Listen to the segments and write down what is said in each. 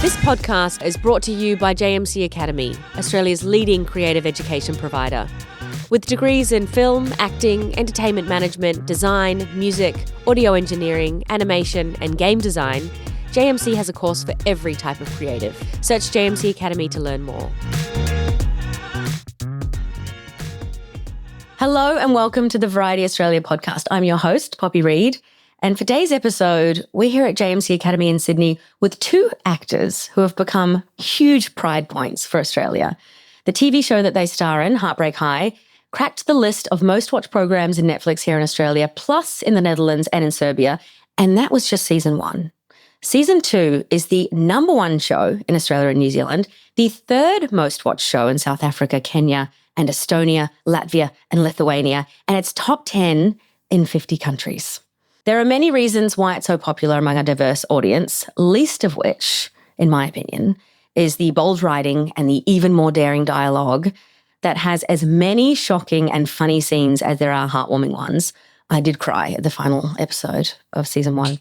This podcast is brought to you by JMC Academy, Australia's leading creative education provider. With degrees in film, acting, entertainment management, design, music, audio engineering, animation, and game design, JMC has a course for every type of creative. Search JMC Academy to learn more. Hello and welcome to the Variety Australia podcast. I'm your host, Poppy Reid. And for today's episode, we're here at JMC Academy in Sydney with two actors who have become huge pride points for Australia. The TV show that they star in, Heartbreak, cracked the list of most watched programs in Netflix here in Australia, plus in the Netherlands and in Serbia, and that was just season 1. Season 2 is the number 1 show in Australia and New Zealand, the third most watched show in South Africa, Kenya, and Estonia, Latvia, and Lithuania, and it's top 10 in 50 countries. There are many reasons why it's so popular among a diverse audience, least of which, in my opinion, is the bold writing and the even more daring dialogue that has as many shocking and funny scenes as there are heartwarming ones. I did cry at the final episode of season 1.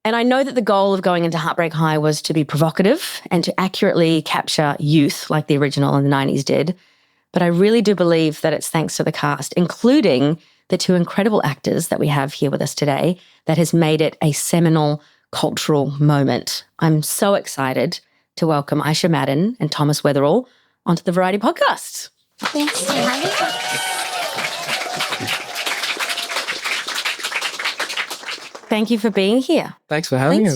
And I know that the goal of going into Heartbreak High was to be provocative and to accurately capture youth like the original in the 90s did. But I really do believe that it's thanks to the cast, including the two incredible actors that we have here with us today, that has made it a seminal cultural moment. I'm so excited to welcome Aisha Madon and Thomas Weatherall onto the Variety Podcast. Thanks for having us. Thank you for being here. Thanks for having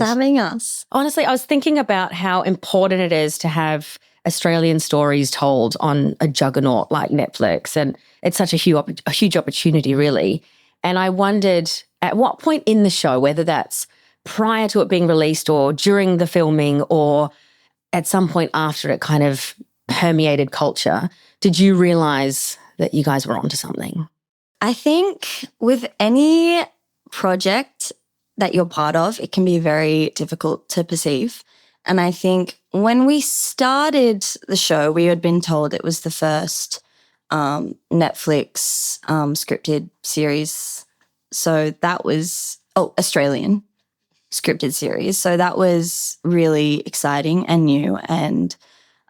us. Honestly, I was thinking about how important it is to have Australian stories told on a juggernaut like Netflix, and it's such a huge opportunity, really. And I wondered at what point in the show, whether that's prior to it being released or during the filming or at some point after it kind of permeated culture, did you realise that you guys were onto something? I think with any project that you're part of, it can be very difficult to perceive. And I think when we started the show, we had been told it was the first Netflix scripted series. So that was, Australian scripted series. So that was really exciting and new. And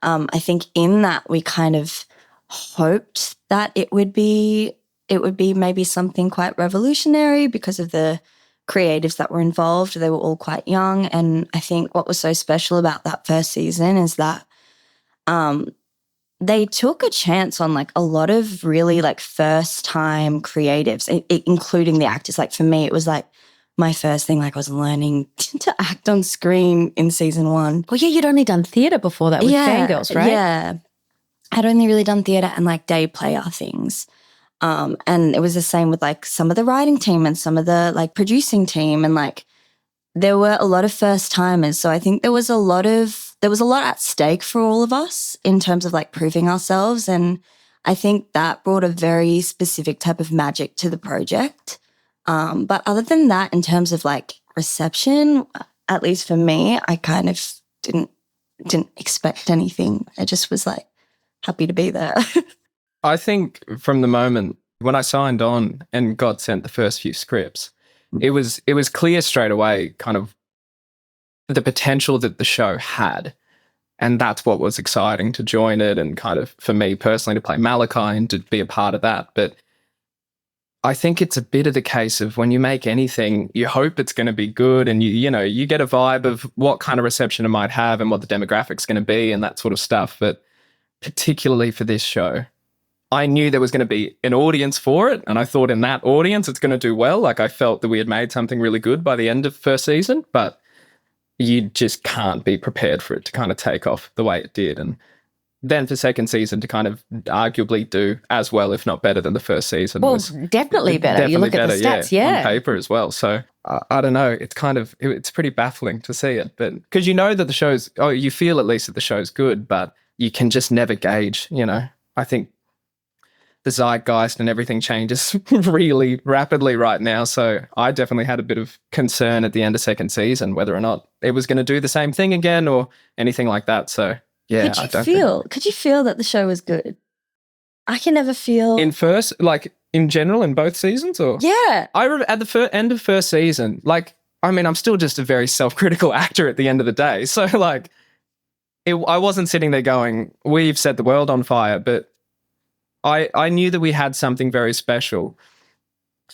I think in that we kind of hoped that it would be maybe something quite revolutionary because of the creatives that were involved. They were all quite young. And I think what was so special about that first season is that they took a chance on like a lot of really like first time creatives, including the actors. Like for me, it was like my first thing, like I was learning to act on screen in season 1. Well, yeah, you'd only done theatre before that with Fangirls, right? Yeah. I'd only really done theatre and like day player things. And it was the same with like some of the writing team and some of the like producing team, and like there were a lot of first timers. So I think there was a lot at stake for all of us in terms of like proving ourselves. And I think that brought a very specific type of magic to the project. But other than that, in terms of like reception, at least for me, I kind of didn't expect anything. I just was like happy to be there. I think from the moment when I signed on and got sent the first few scripts, it was clear straight away kind of the potential that the show had. And that's what was exciting to join it and kind of, for me personally, to play Malachi and to be a part of that. But I think it's a bit of the case of when you make anything, you hope it's going to be good, and you get a vibe of what kind of reception it might have and what the demographic's going to be and that sort of stuff. But particularly for this show, I knew there was going to be an audience for it, and I thought in that audience it's going to do well. Like I felt that we had made something really good by the end of first season, but you just can't be prepared for it to kind of take off the way it did. And then for second season to kind of arguably do as well, if not better than the first season. Well, was definitely better. You look at the stats, yeah. On paper as well. So I don't know. It's pretty baffling to see it, but because you know that the show's, you feel at least that the show's good, but you can just never gauge, I think the zeitgeist and everything changes really rapidly right now. So I definitely had a bit of concern at the end of second season, whether or not it was going to do the same thing again or anything like that. So yeah. Could you feel that the show was good? I can never feel. In first, like in general, in both seasons, or? Yeah. I remember at the end of first season, like I mean, I'm still just a very self-critical actor at the end of the day. So like, I wasn't sitting there going, we've set the world on fire, but I knew that we had something very special.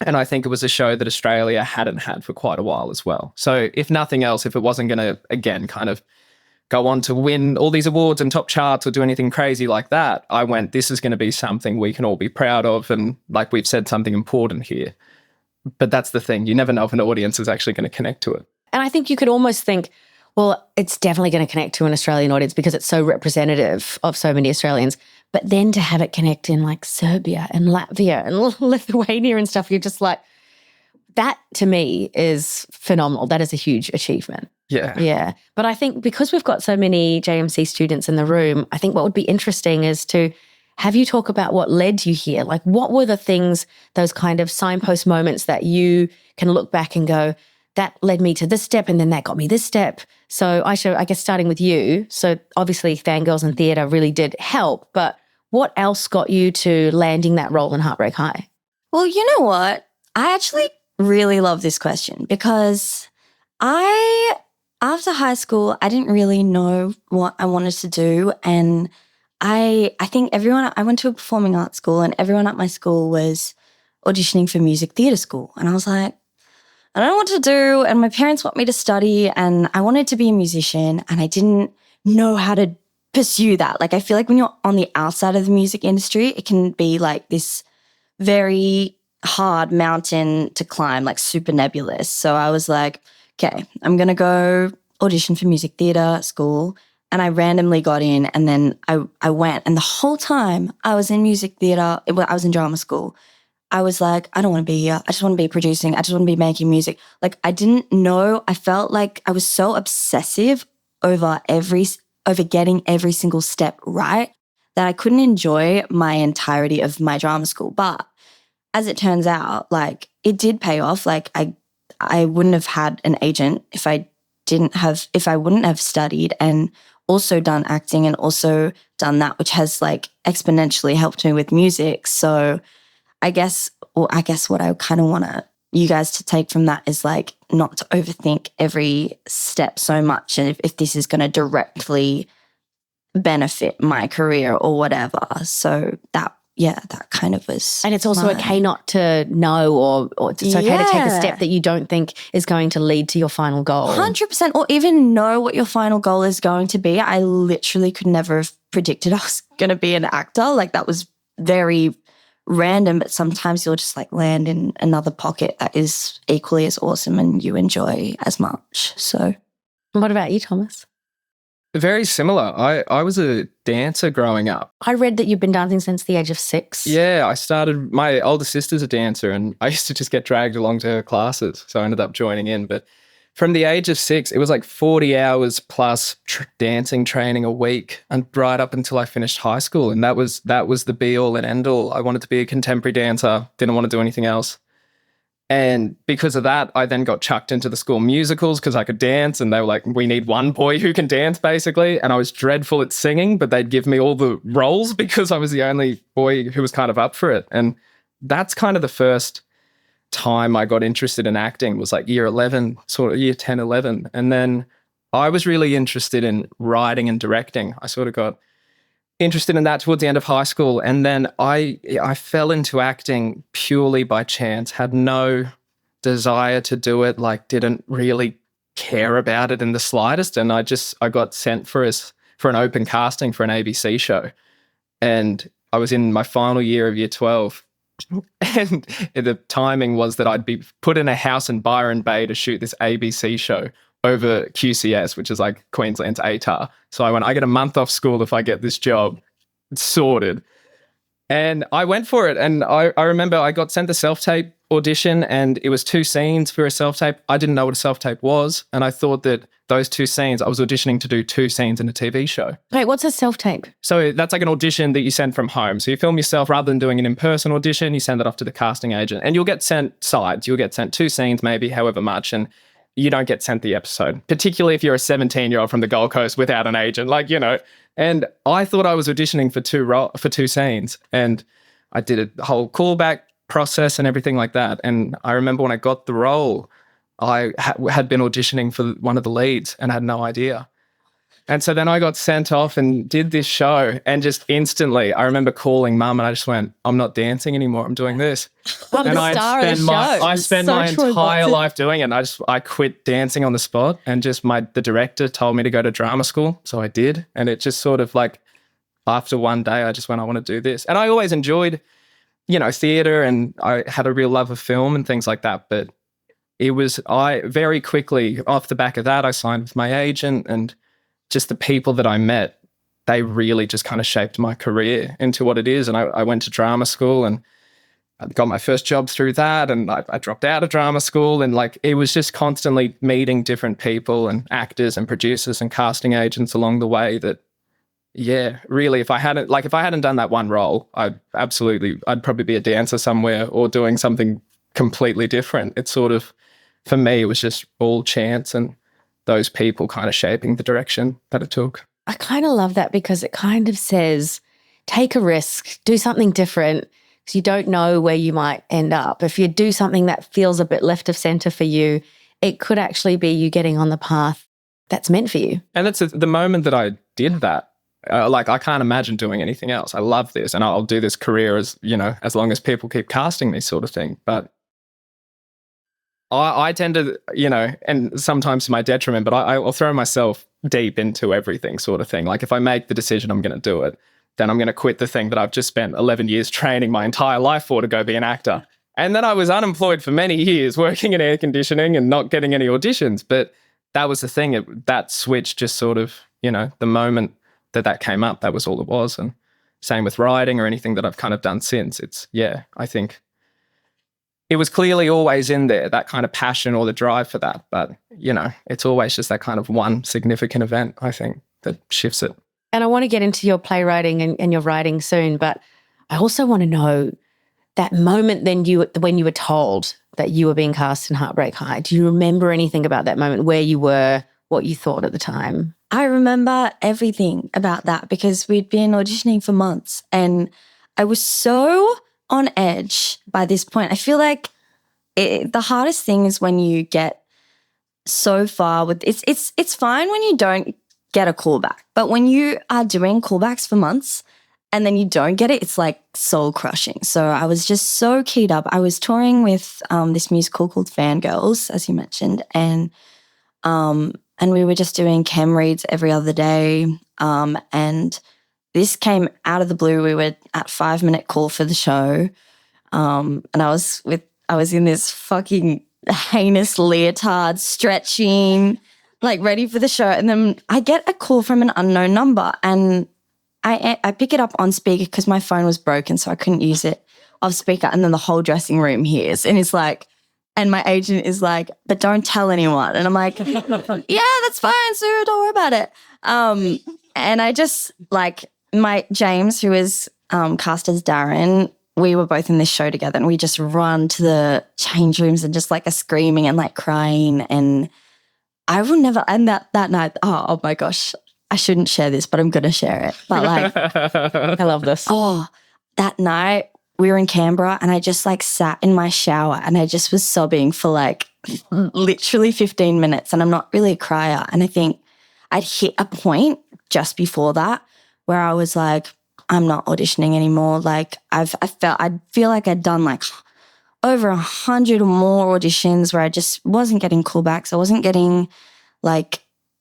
And I think it was a show that Australia hadn't had for quite a while as well. So if nothing else, if it wasn't going to, again, kind of go on to win all these awards and top charts or do anything crazy like that, I went, this is going to be something we can all be proud of. And like we've said, something important here. But that's the thing. You never know if an audience is actually going to connect to it. And I think you could almost think, well, it's definitely going to connect to an Australian audience because it's so representative of so many Australians. But then to have it connect in like Serbia and Latvia and Lithuania and stuff, you're just like, that to me is phenomenal. That is a huge achievement. Yeah. Yeah. But I think because we've got so many JMC students in the room, I think what would be interesting is to have you talk about what led you here. Like, what were the things, those kind of signpost moments that you can look back and go, that led me to this step and then that got me this step. So I guess starting with you, so obviously Fangirls and theatre really did help, but what else got you to landing that role in Heartbreak High? Well, you know what? I actually really love this question because after high school, I didn't really know what I wanted to do. And I think I went to a performing arts school and everyone at my school was auditioning for music theatre school. And I was like, I don't know what to do. And my parents want me to study and I wanted to be a musician and I didn't know how to pursue that. Like, I feel like when you're on the outside of the music industry, it can be like this very hard mountain to climb, like super nebulous. So I was like, okay, I'm going to go audition for music theatre school. And I randomly got in and then I went. And the whole time I was in music theatre, I was in drama school. I was like, I don't want to be here. I just want to be producing. I just want to be making music. Like, I didn't know. I felt like I was so obsessive over getting every single step right that I couldn't enjoy my entirety of my drama school. But as it turns out, like, it did pay off. Like, I wouldn't have had an agent if I wouldn't have studied and also done acting and also done that, which has like exponentially helped me with music. So I guess what I kind of want you guys to take from that is like not to overthink every step so much. And if this is going to directly benefit my career or whatever. So that kind of was. And it's also okay not to know or it's okay to take a step that you don't think is going to lead to your final goal. 100%. Or even know what your final goal is going to be. I literally could never have predicted I was going to be an actor. Like, that was very random, but sometimes you'll just like land in another pocket that is equally as awesome and you enjoy as much. So what about you, Thomas? Very similar. I was a dancer growing up. I read that you've been dancing since the age of 6. Yeah, my older sister's a dancer and I used to just get dragged along to her classes. So I ended up joining in. But from the age of 6, it was like 40 hours plus dancing training a week and right up until I finished high school. And that was the be all and end all. I wanted to be a contemporary dancer, didn't want to do anything else. And because of that, I then got chucked into the school musicals because I could dance and they were like, we need one boy who can dance, basically. And I was dreadful at singing, but they'd give me all the roles because I was the only boy who was kind of up for it. And that's kind of the first time I got interested in acting, was like year 11, sort of year 10, 11. And then I was really interested in writing and directing. I sort of got interested in that towards the end of high school. And then I fell into acting purely by chance, had no desire to do it, like didn't really care about it in the slightest. And I got sent for an open casting for an ABC show. And I was in my final year of year 12. And the timing was that I'd be put in a house in Byron Bay to shoot this ABC show over QCS, which is like Queensland's ATAR. So I went, I get a month off school if I get this job. It's sorted. And I went for it. And I remember I got sent the self-tape audition and it was 2 scenes for a self-tape. I didn't know what a self-tape was. And I thought that those 2 scenes, I was auditioning to do 2 scenes in a TV show. Wait, what's a self-tape? So that's like an audition that you send from home. So you film yourself rather than doing an in-person audition, you send it off to the casting agent and you'll get sent sides. You'll get sent 2 scenes, maybe however much. And you don't get sent the episode, particularly if you're a 17-year-old from the Gold Coast without an agent, like, you know. And I thought I was auditioning for 2 scenes and I did a whole callback process and everything like that. And I remember when I got the role, I had been auditioning for one of the leads and had no idea. And so then I got sent off and did this show, and just instantly I remember calling mum and I just went, I'm not dancing anymore, I'm doing this. I'm and the star of the show. I spent So my true. entire life doing it. And I quit dancing on the spot, and just the director told me to go to drama school. So I did. And it just sort of like, after one day, I just went, I want to do this. And I always enjoyed, theatre, and I had a real love of film and things like that. But I very quickly, off the back of that, I signed with my agent, and just the people that I met, they really just kind of shaped my career into what it is. And I went to drama school, and I got my first job through that, and I dropped out of drama school, and like it was just constantly meeting different people and actors and producers and casting agents along the way that, yeah, really, if I hadn't done that one role, I'd probably be a dancer somewhere or doing something completely different. It's sort of, for me, it was just all chance and those people kind of shaping the direction that it took. I kind of love that, because it kind of says, take a risk, do something different, because you don't know where you might end up. If you do something that feels a bit left of center for you, it could actually be you getting on the path that's meant for you. And it's the moment that I did that, I can't imagine doing anything else. I love this, and I'll do this career as long as people keep casting me, sort of thing. But I tend to, and sometimes to my detriment, but I'll throw myself deep into everything, sort of thing. Like if I make the decision I'm going to do it, then I'm going to quit the thing that I've just spent 11 years training my entire life for to go be an actor. And then I was unemployed for many years working in air conditioning and not getting any auditions. But that was the thing. That switch just sort of, the moment that came up, that was all it was. And same with writing or anything that I've kind of done since. I think it was clearly always in there, that kind of passion or the drive for that. But, it's always just that kind of one significant event, I think, that shifts it. And I want to get into your playwriting and your writing soon, but I also want to know that moment when you were told that you were being cast in Heartbreak High. Do you remember anything about that moment, where you were, what you thought at the time? I remember everything about that, because we'd been auditioning for months, and I was so on edge by this point. I feel like the hardest thing is when you get so far with it's fine when you don't get a callback, but when you are doing callbacks for months and then you don't get it, it's like soul crushing. So I was just so keyed up. I was touring with this musical called Fangirls, as you mentioned, and we were just doing chem reads every other day. And this came out of the blue. We were at 5-minute call for the show. And I was in this fucking heinous leotard, stretching, like ready for the show. And then I get a call from an unknown number, and I pick it up on speaker because my phone was broken, so I couldn't use it off speaker. And then the whole dressing room hears, and it's like, and my agent is like, but don't tell anyone. And I'm like, yeah, that's fine, Sue, don't worry about it. And I just like my James, who is cast as Darren, we were both in this show together, and we just run to the change rooms and just like are screaming and like crying. And I will never, and that night, oh my gosh, I shouldn't share this, but I'm going to share it. But like, I love this. Oh, that night we were in Canberra, and I just like sat in my shower, and I just was sobbing for like literally 15 minutes. And I'm not really a crier. And I think I'd hit a point just before that where I was like, I'm not auditioning anymore. Like I feel like I'd done like over 100 or more auditions where I just wasn't getting callbacks. I wasn't getting like,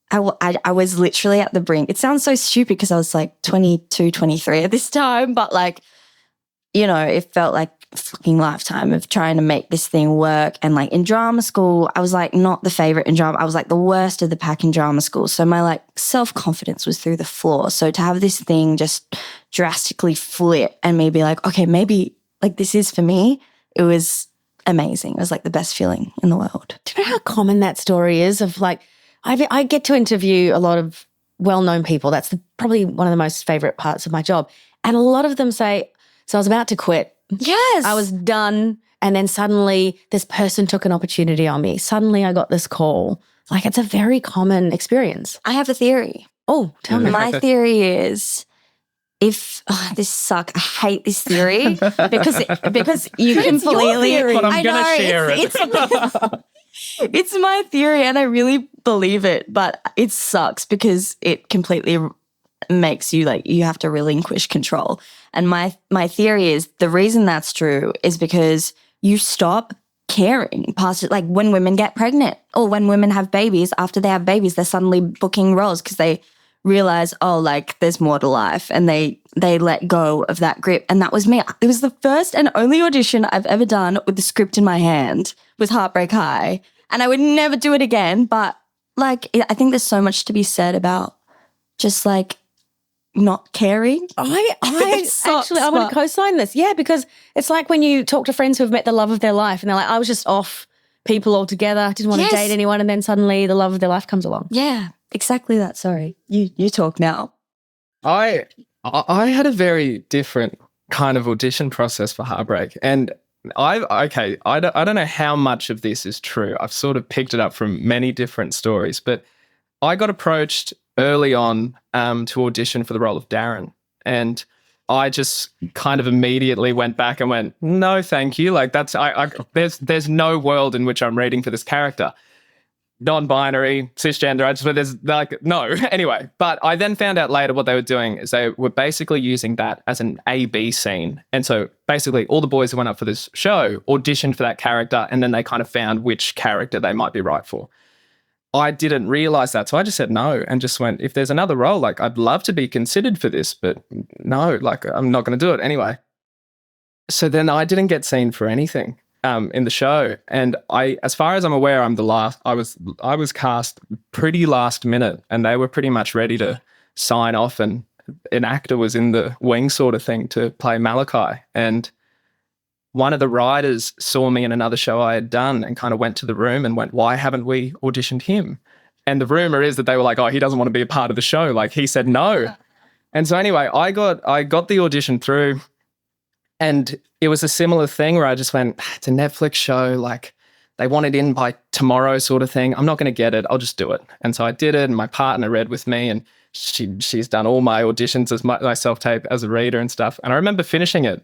I was literally at the brink. It sounds so stupid because I was like 22, 23 at this time, but like, it felt like a fucking lifetime of trying to make this thing work. And like in drama school, I was like not the favorite in drama. I was like the worst of the pack in drama school. So my like self-confidence was through the floor. So to have this thing just drastically flip and me be like, okay, maybe like this is for me, it was amazing. It was like the best feeling in the world. Do you know how common that story is of like, I get to interview a lot of well-known people. That's probably one of the most favorite parts of my job. And a lot of them say, so I was about to quit. Yes. I was done. And then suddenly this person took an opportunity on me. Suddenly I got this call. Like it's a very common experience. I have a theory. Oh, tell me. My theory is this sucks. I hate this theory because you completely. But I'm going to share it. It's my theory and I really believe it, but it sucks because it completely makes you like you have to relinquish control. And my theory is the reason that's true is because you stop caring past it. Like when women get pregnant or when women have babies, after they have babies, they're suddenly booking roles because they realize, oh, like there's more to life, and they let go of that grip. And that was me. It was the first and only audition I've ever done with the script in my hand with Heartbreak High. And I would never do it again. But like, I think there's so much to be said about just like not caring. I actually, I'm going to co-sign this. Yeah, because it's like when you talk to friends who have met the love of their life and they're like, I was just off people altogether, didn't want to date anyone, and then suddenly the love of their life comes along. Yeah, exactly that. Sorry, you talk now. I had a very different kind of audition process for Heartbreak, and I don't know how much of this is true. I've sort of picked it up from many different stories, but I got approached early on to audition for the role of Darren, and I just kind of immediately went back and went, no, thank you. Like there's no world in which I'm reading for this character. Non-binary, cisgender, I just went, there's like, no. Anyway, but I then found out later what they were doing is they were basically using that as an A-B scene. And so basically all the boys who went up for this show auditioned for that character, and then they kind of found which character they might be right for. I didn't realize that. So I just said no and just went, if there's another role, like I'd love to be considered for this, but no, like I'm not going to do it anyway. So then I didn't get seen for anything in the show. And as far as I'm aware, I'm the last. I was cast pretty last minute, and they were pretty much ready to sign off, and an actor was in the wing sort of thing to play Malachi. And one of the writers saw me in another show I had done and kind of went to the room and went, why haven't we auditioned him? And the rumor is that they were like, oh, he doesn't want to be a part of the show. Like he said no. And so anyway, I got the audition through, and it was a similar thing where I just went, it's a Netflix show. Like they want it in by tomorrow sort of thing. I'm not going to get it. I'll just do it. And so I did it, and my partner read with me, and she's done all my auditions as my self-tape as a reader and stuff. And I remember finishing it.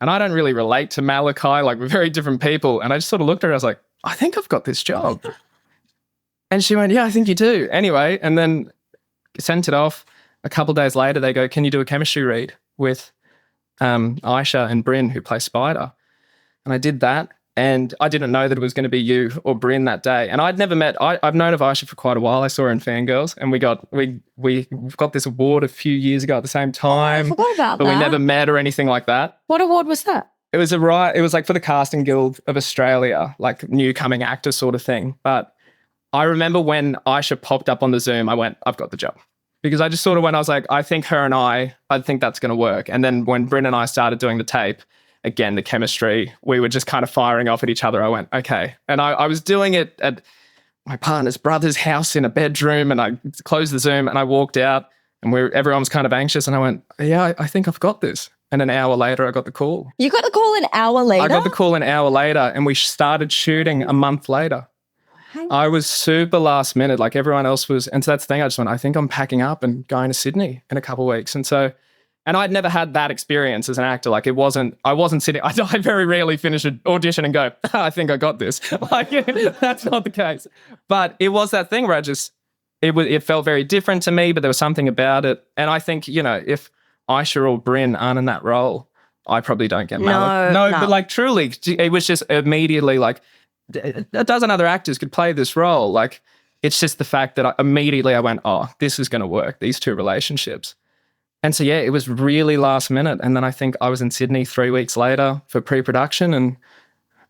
And I don't really relate to Malachi, like we're very different people. And I just sort of looked at her, I was like, I think I've got this job. And she went, yeah, I think you do. Anyway, and then sent it off. A couple of days later, they go, can you do a chemistry read with Aisha and Bryn, who play Spider? And I did that. And I didn't know that it was going to be you or Bryn that day. And I'd never met, I've known of Aisha for quite a while. I saw her in Fangirls, and we got this award a few years ago at the same time. I forgot about but that. We never met or anything like that. What award was that? It was like for the Casting Guild of Australia, like new coming actor sort of thing. But I remember when Aisha popped up on the Zoom, I went, I've got the job. Because I just sort of went, I was like, I think her and I think that's going to work. And then when Bryn and I started doing the tape, again, the chemistry, we were just kind of firing off at each other. I went, okay. And I was doing it at my partner's brother's house in a bedroom, and I closed the Zoom and I walked out, and everyone was kind of anxious, and I went, yeah, I think I've got this. And an hour later, I got the call. You got the call an hour later? I got the call an hour later, and we started shooting a month later. I was super last minute, like everyone else was. And so that's the thing, I just went, I think I'm packing up and going to Sydney in a couple of weeks. And I'd never had that experience as an actor. Like I wasn't sitting, I very rarely finish an audition and go, I think I got this. Like that's not the case. But it was that thing where it felt very different to me, but there was something about it. And I think, if Aisha or Bryn aren't in that role, I probably don't get Malik. No, but like truly, it was just immediately like a dozen other actors could play this role. Like it's just the fact that immediately I went, oh, this is going to work, these two relationships. And so, yeah, it was really last minute. And then I think I was in Sydney 3 weeks later for pre-production, and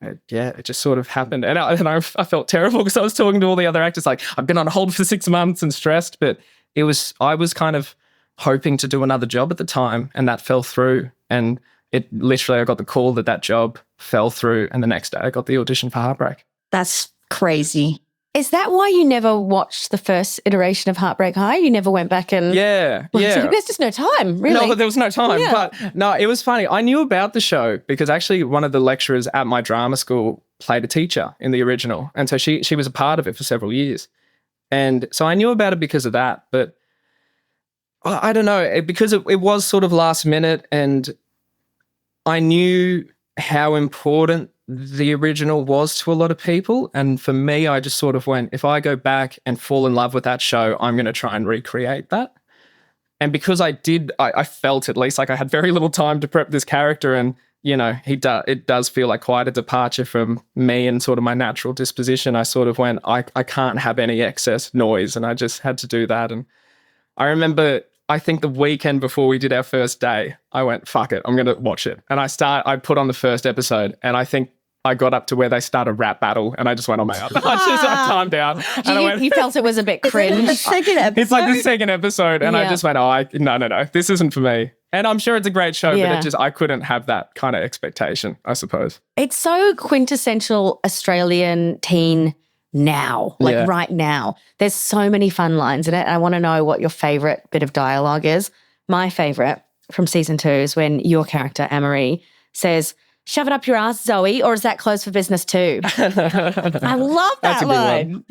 it just sort of happened. And I felt terrible because I was talking to all the other actors like, I've been on hold for 6 months and stressed, but I was kind of hoping to do another job at the time, and that fell through. And I got the call that job fell through, and the next day I got the audition for Heartbreak. That's crazy. Is that why you never watched the first iteration of Heartbreak High? You never went back and... Yeah. There's just no time, really. No, there was no time. Yeah. But no, it was funny. I knew about the show because actually one of the lecturers at my drama school played a teacher in the original. And so she was a part of it for several years. And so I knew about it because of that. But I don't know, because it was sort of last minute, and I knew how important the original was to a lot of people. And for me, I just sort of went, if I go back and fall in love with that show, I'm going to try and recreate that. And because I did, I felt at least like I had very little time to prep this character. And, you know, it does feel like quite a departure from me and sort of my natural disposition. I sort of went, I can't have any excess noise. And I just had to do that. And I remember, I think the weekend before we did our first day, I went, fuck it, I'm going to watch it. And I put on the first episode, and I think I got up to where they start a rap battle, and I just went, I'm out. I timed out. You felt it was a bit cringe. It's like the second episode, and I just went, no, this isn't for me. And I'm sure it's a great show, but I couldn't have that kind of expectation, I suppose. It's so quintessential Australian teen now, right now. There's so many fun lines in it. I want to know what your favourite bit of dialogue is. My favourite from season 2 is when your character, Anne-Marie, says, "Shove it up your ass, Zoe, or is that closed for business too?" I love that line.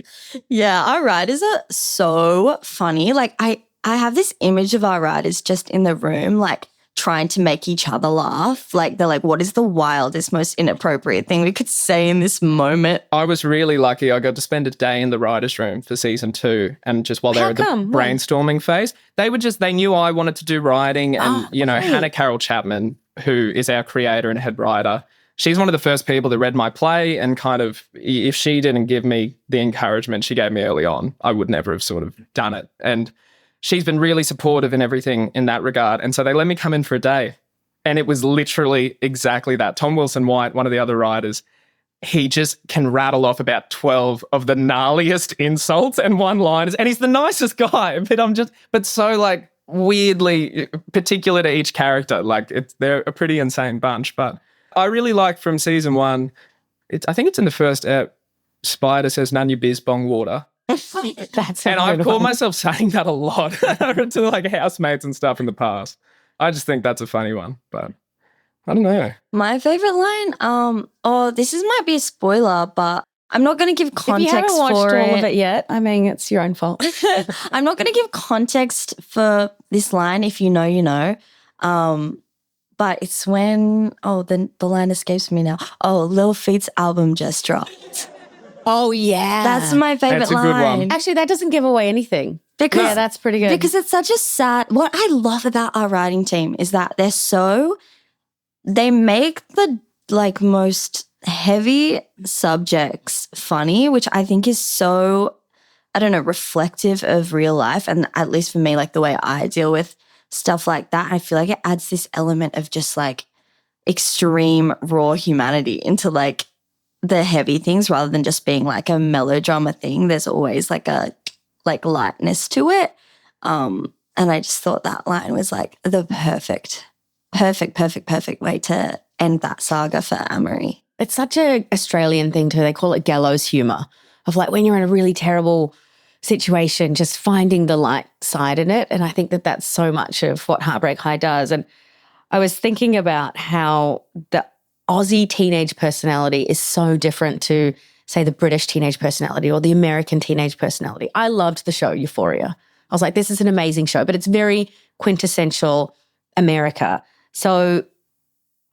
Yeah, our writers are so funny. Like I have this image of our writers just in the room, like trying to make each other laugh. Like they're like, what is the wildest, most inappropriate thing we could say in this moment? I was really lucky. I got to spend a day in the writer's room for season 2, and just while they were in the brainstorming phase, they knew I wanted to do writing, and Hannah Carroll Chapman, who is our creator and head writer, she's one of the first people that read my play, and kind of, if she didn't give me the encouragement she gave me early on, I would never have sort of done it. And she's been really supportive in everything in that regard. And so they let me come in for a day, and it was literally exactly that. Tom Wilson-White, one of the other writers, he just can rattle off about 12 of the gnarliest insults and one-liners, and he's the nicest guy, but so like weirdly particular to each character. Like they're a pretty insane bunch. But I really like from season 1, I think it's in the first ep, Spider says, "None your biz, bong water." That's and I've caught myself saying that a lot to like housemates and stuff in the past. I just think that's a funny one, but I don't know. My favorite line, this might be a spoiler, but I'm not going to give context for it. If you haven't watched all of it yet, I mean, it's your own fault. I'm not going to give context for this line. If you know, you know. But it's when, the line escapes me now. Lil Feat's album just dropped. Oh, yeah. That's my favorite That's a line. good one. Actually, that doesn't give away anything. Yeah, that's pretty good. Because it's such a sad... What I love about our writing team is that they make the like most heavy subjects funny, which I think is so, I don't know, reflective of real life. And at least for me, like the way I deal with stuff like that, I feel like it adds this element of just like extreme raw humanity into like the heavy things, rather than just being like a melodrama thing. There's always like a lightness to it. And I just thought that line was like the perfect way to end that saga for Anne-Marie. It's such a Australian thing too. They call it gallows humour, of like when you're in a really terrible situation, just finding the light side in it. And I think that that's so much of what Heartbreak High does. And I was thinking about how the Aussie teenage personality is so different to, say, the British teenage personality or the American teenage personality. I loved the show Euphoria. I was like, this is an amazing show, but it's very quintessential America. So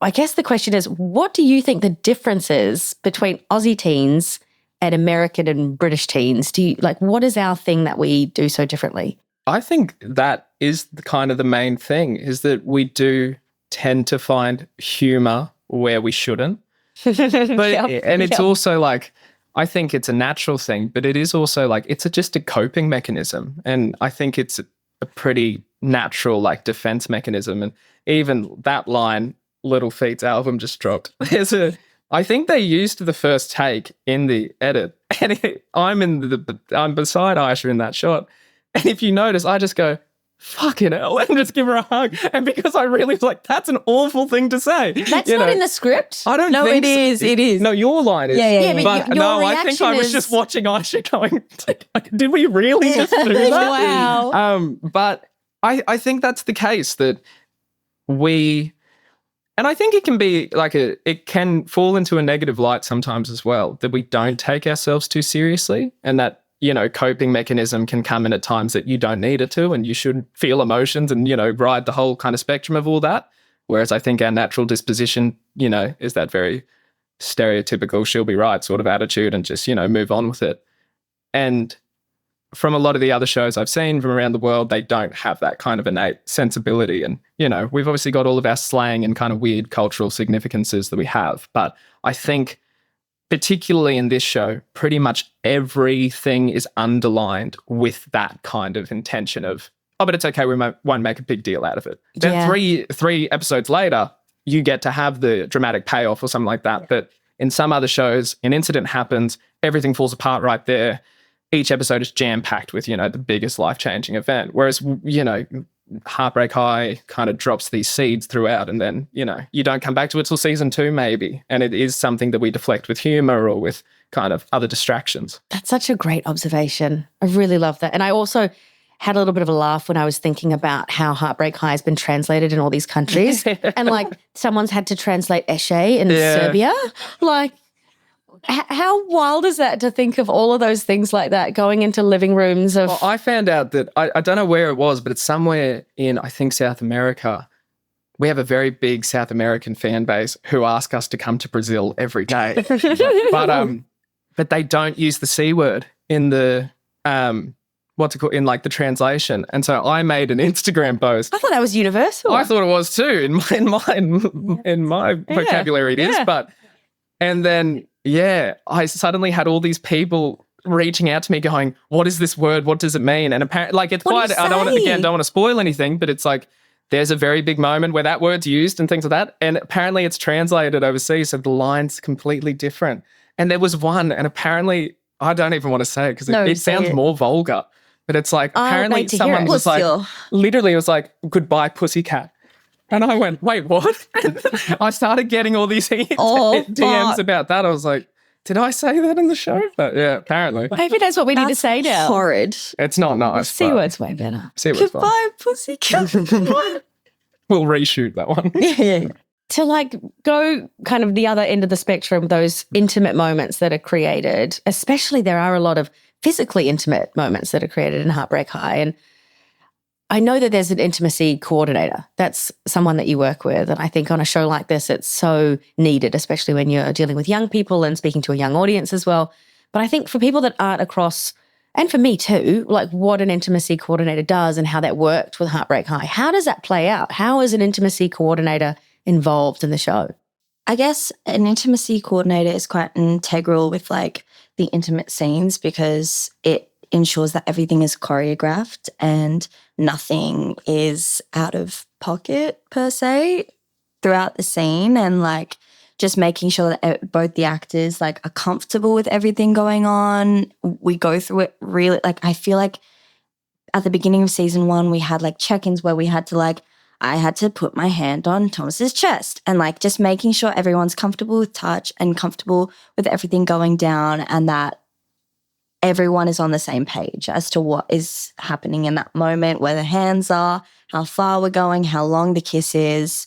I guess the question is, what do you think the difference is between Aussie teens and American and British teens? What is our thing that we do so differently? I think that is kind of the main thing, is that we do tend to find humour where we shouldn't. It's also like, I think it's a natural thing, but it is also like, it's just a coping mechanism. And I think it's a pretty natural like defense mechanism. And even that line, Little Feat's album just dropped. I think they used the first take in the edit, and I'm beside Aisha in that shot. And if you notice, I just go, fucking hell, and just give her a hug. And because I really was like, that's an awful thing to say. That's not in the script. I don't know. think It is. It is. No, your line is. Yeah. But your I think I was just watching Aisha going, did we really just do that? Wow. But I think that's the case, that and I think it can be like it can fall into a negative light sometimes as well, that we don't take ourselves too seriously, and that, coping mechanism can come in at times that you don't need it to, and you should feel emotions and, ride the whole kind of spectrum of all that. Whereas I think our natural disposition, is that very stereotypical she'll be right sort of attitude and just, move on with it. And from a lot of the other shows I've seen from around the world, they don't have that kind of innate sensibility. And, we've obviously got all of our slang and kind of weird cultural significances that we have. But I think particularly in this show, pretty much everything is underlined with that kind of intention of, oh, but it's okay, we won't make a big deal out of it. Then three episodes later, you get to have the dramatic payoff or something like that. But in some other shows, an incident happens, everything falls apart right there. Each episode is jam-packed with, the biggest life-changing event. Whereas, Heartbreak High kind of drops these seeds throughout and then, you don't come back to it till season 2 maybe. And it is something that we deflect with humour or with kind of other distractions. That's such a great observation. I really love that. And I also had a little bit of a laugh when I was thinking about how Heartbreak High has been translated in all these countries. And someone's had to translate Eshe in Serbia. How wild is that to think of all of those things like that going into living rooms of... Well, I found out that, I don't know where it was, but it's somewhere in, I think, South America. We have a very big South American fan base who ask us to come to Brazil every day. But they don't use the C word in the, in the translation. And so I made an Instagram post. I thought that was universal. I thought it was too. In my vocabulary it is. And then... yeah, I suddenly had all these people reaching out to me going, what is this word? What does it mean? And apparently, it's quite, I don't want to spoil anything, but it's there's a very big moment where that word's used and things like that. And apparently it's translated overseas, so the line's completely different. And there was one, and apparently, I don't even want to say it because it sounds more vulgar, but it's apparently someone was literally it was goodbye pussycat. And I went, wait, what? I started getting all these DMs about that. I was like, did I say that in the show? But yeah, apparently. Maybe that's what we need to say now. Horrid. It's not nice. C word's way better. C word's fine. Goodbye, pussycat. We'll reshoot that one. Yeah. To go kind of the other end of the spectrum, those intimate moments that are created, especially there are a lot of physically intimate moments that are created in Heartbreak High. And I know that there's an intimacy coordinator. That's someone that you work with. And I think on a show like this, it's so needed, especially when you're dealing with young people and speaking to a young audience as well. But I think for people that aren't across, and for me too, what an intimacy coordinator does and how that worked with Heartbreak High, how does that play out? How is an intimacy coordinator involved in the show? I guess an intimacy coordinator is quite integral with the intimate scenes because it ensures that everything is choreographed and nothing is out of pocket per se throughout the scene, and just making sure that both the actors are comfortable with everything going on. We go through it really I feel at the beginning of season 1 we had check-ins where we had to I had to put my hand on Thomas's chest and just making sure everyone's comfortable with touch and comfortable with everything going down, and that everyone is on the same page as to what is happening in that moment, where the hands are, how far we're going, how long the kiss is,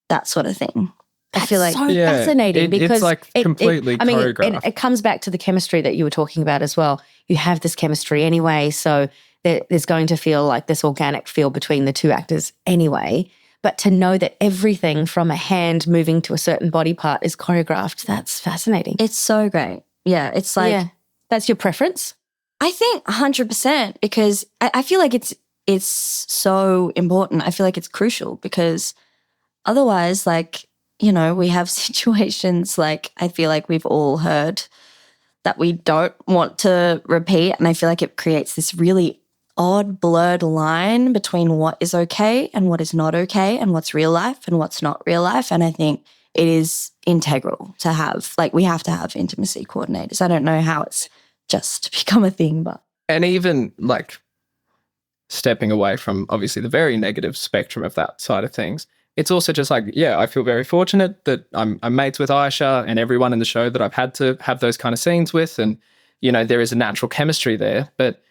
that sort of thing. I feel so fascinating because it's completely choreographed. It comes back to the chemistry that you were talking about as well. You have this chemistry anyway, so there's going to feel this organic feel between the two actors anyway. But to know that everything from a hand moving to a certain body part is choreographed, that's fascinating. It's so great. Yeah, it's That's your preference? I think 100% because I feel it's so important. I feel it's crucial because otherwise, we have situations I feel we've all heard that we don't want to repeat. And I feel it creates this really odd, blurred line between what is okay and what is not okay and what's real life and what's not real life. And I think it is integral to have, we have to have intimacy coordinators. I don't know how it's just become a thing, but. And even stepping away from obviously the very negative spectrum of that side of things, it's also just I feel very fortunate that I'm mates with Aisha and everyone in the show that I've had to have those kind of scenes with. And, there is a natural chemistry there, but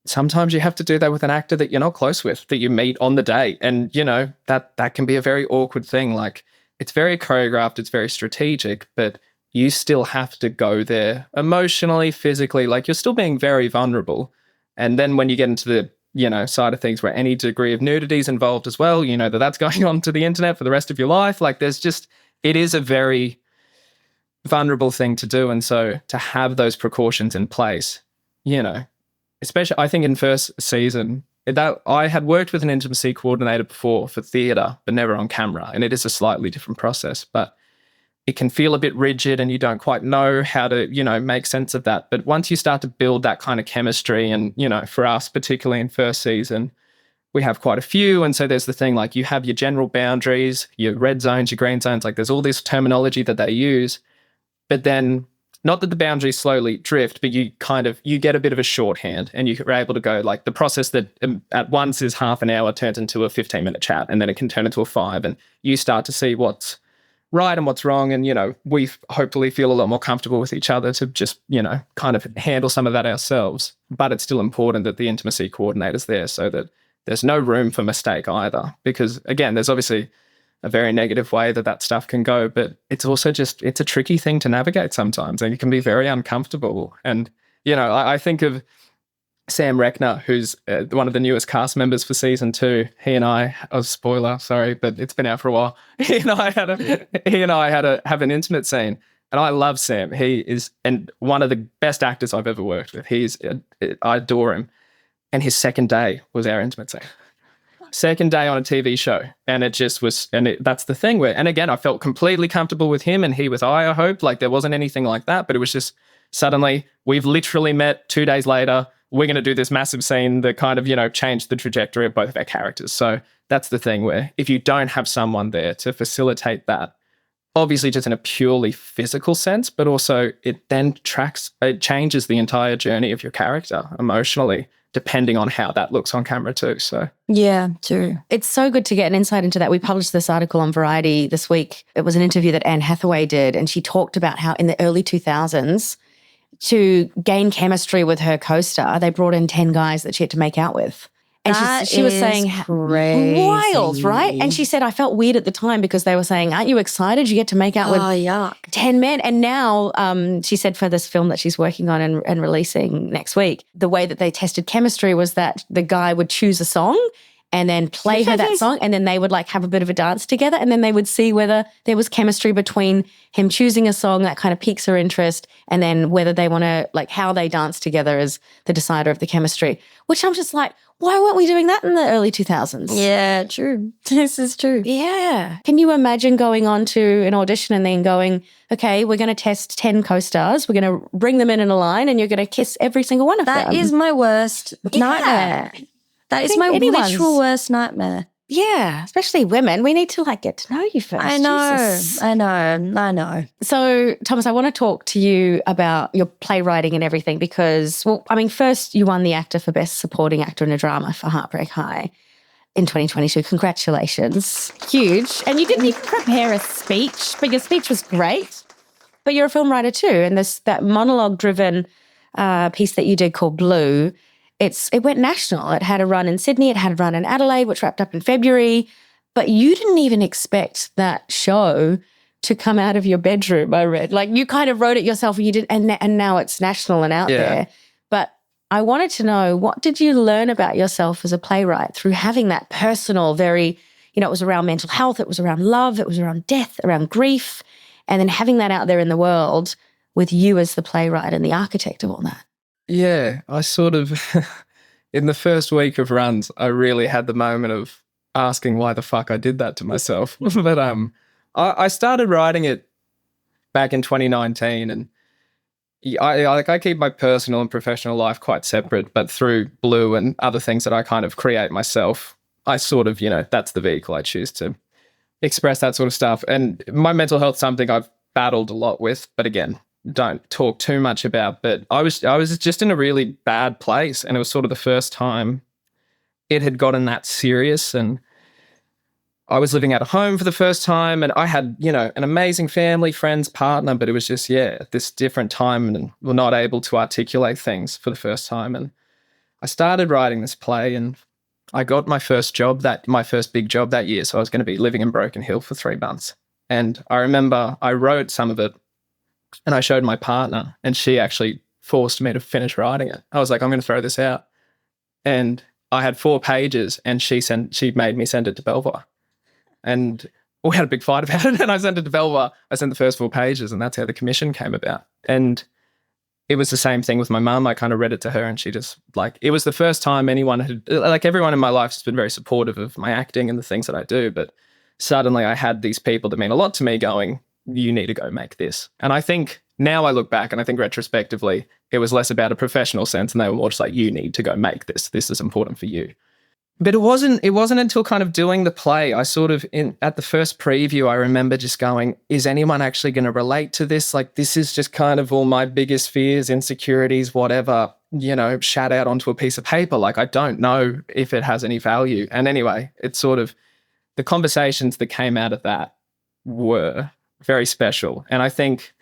sometimes you have to do that with an actor that you're not close with, that you meet on the day. And, that can be a very awkward thing. It's very choreographed, it's very strategic, but you still have to go there emotionally, physically, you're still being very vulnerable. And then when you get into the, side of things where any degree of nudity is involved as well, that's going on to the internet for the rest of your life. It is a very vulnerable thing to do. And so to have those precautions in place, especially I think in first season, that I had worked with an intimacy coordinator before for theatre, but never on camera. And it is a slightly different process, but it can feel a bit rigid and you don't quite know how to, make sense of that. But once you start to build that kind of chemistry, and, for us, particularly in first season, we have quite a few. And so there's the thing, like you have your general boundaries, your red zones, your green zones, like there's all this terminology that they use. But then not that the boundaries slowly drift, but you get a bit of a shorthand, and you're able to go like the process that at once is half an hour turns into a 15-minute chat, and then it can turn into a 5, and you start to see what's right and what's wrong. And, we hopefully feel a lot more comfortable with each other to just, kind of handle some of that ourselves. But it's still important that the intimacy coordinator's there so that there's no room for mistake either. Because again, there's obviously a very negative way that stuff can go, but it's also it's a tricky thing to navigate sometimes, and it can be very uncomfortable. And, I think of Sam Reckner, who's one of the newest cast members for season 2. He and I, spoiler, sorry, but it's been out for a while. He and I had have an intimate scene, and I love Sam. He is one of the best actors I've ever worked with. I adore him. And his second day was our intimate scene. Second day on a TV show. And it just was, that's the thing where, and again, I felt completely comfortable with him and he with I hope. Like there wasn't anything like that, but it was just suddenly we've literally met 2 days later. We're going to do this massive scene that kind of, changed the trajectory of both of our characters. So that's the thing where if you don't have someone there to facilitate that, obviously just in a purely physical sense, but also it changes the entire journey of your character emotionally, depending on how that looks on camera too. So yeah, true. It's so good to get an insight into that. We published this article on Variety this week. It was an interview that Anne Hathaway did, and she talked about how in the early 2000s, to gain chemistry with her co-star, they brought in 10 guys that she had to make out with. And she was saying, crazy. Wild, right? And she said, I felt weird at the time because they were saying, aren't you excited? You get to make out with yuck. 10 men. And now she said for this film that she's working on and releasing next week, the way that they tested chemistry was that the guy would choose a song and then play her that song, and then they would like have a bit of a dance together, and then they would see whether there was chemistry between him choosing a song that kind of piques her interest, and then whether they want to, like how they dance together as the decider of the chemistry, which I'm just like, why weren't we doing that in the early 2000s? Yeah, true. This is true. Yeah. Can you imagine going on to an audition and then going, okay, we're going to test 10 co-stars. We're going to bring them in a line and you're going to kiss every single one of them. That is my worst nightmare. That is my literal worst nightmare. Yeah, especially women. We need to like get to know you first. I know. Jesus. I know. So, Thomas, I want to talk to you about your playwriting and everything because, well, I mean, first you won the ACTA for Best Supporting Actor in a Drama for Heartbreak High in 2022. Congratulations. Huge. And you didn't even prepare a speech, but your speech was great. But you're a film writer too, and that monologue-driven piece that you did called Blue, it went national. It had a run in Sydney, it had a run in Adelaide, which wrapped up in February. But you didn't even expect that show to come out of your bedroom, I read. Like you kind of wrote it yourself and you did, and now it's national and out there. But I wanted to know, what did you learn about yourself as a playwright through having that personal, very, it was around mental health, it was around love, it was around death, around grief, and then having that out there in the world with you as the playwright and the architect of all that? Yeah, I sort of, in the first week of runs, I really had the moment of asking why the fuck I did that to myself. But I started writing it back in 2019, and I keep my personal and professional life quite separate, but through Blue and other things that I kind of create myself, I sort of, that's the vehicle I choose to express that sort of stuff. And my mental health is something I've battled a lot with, but again, don't talk too much about. But I was just in a really bad place, and it was sort of the first time it had gotten that serious. And I was living at home for the first time, and I had, an amazing family, friends, partner, but it was just, this different time, and we're not able to articulate things for the first time. And I started writing this play, and I got my first big job that year. So I was going to be living in Broken Hill for 3 months. And I remember I wrote some of it and I showed my partner, and she actually forced me to finish writing it. I was like, I'm going to throw this out. And I had 4 pages, and she made me send it to Belvoir. And we had a big fight about it, and I sent a developer, I sent the first 4 pages, and that's how the commission came about. And it was the same thing with my mum. I kind of read it to her, and she just like, it was the first time anyone had, like, everyone in my life has been very supportive of my acting and the things that I do. But suddenly I had these people that mean a lot to me going, you need to go make this. And I think now I look back and I think retrospectively, it was less about a professional sense, and they were more just like, you need to go make this. This is important for you. But it wasn't until kind of doing the play, I sort of, at the first preview, I remember just going, is anyone actually going to relate to this? Like, this is just kind of all my biggest fears, insecurities, whatever, shat out onto a piece of paper. Like, I don't know if it has any value. And anyway, it's sort of, the conversations that came out of that were very special. And I think,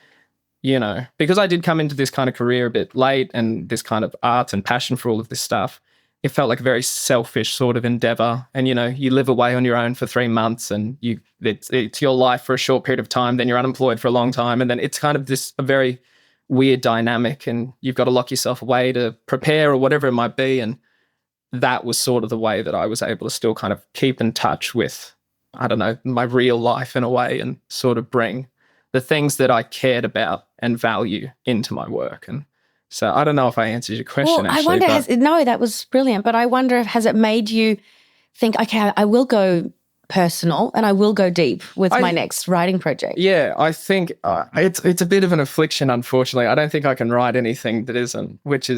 because I did come into this kind of career a bit late, and this kind of art and passion for all of this stuff, it felt like a very selfish sort of endeavor. And, you live away on your own for 3 months, and it's your life for a short period of time, then you're unemployed for a long time. And then it's kind of a very weird dynamic, and you've got to lock yourself away to prepare or whatever it might be. And that was sort of the way that I was able to still kind of keep in touch with, I don't know, my real life in a way, and sort of bring the things that I cared about and value into my work. And so I don't know if I answered your question, well, actually. I wonder, no, that was brilliant. But I wonder if, has it made you think, okay, I will go personal and I will go deep with my next writing project? Yeah, I think it's a bit of an affliction, unfortunately. I don't think I can write anything that isn't, which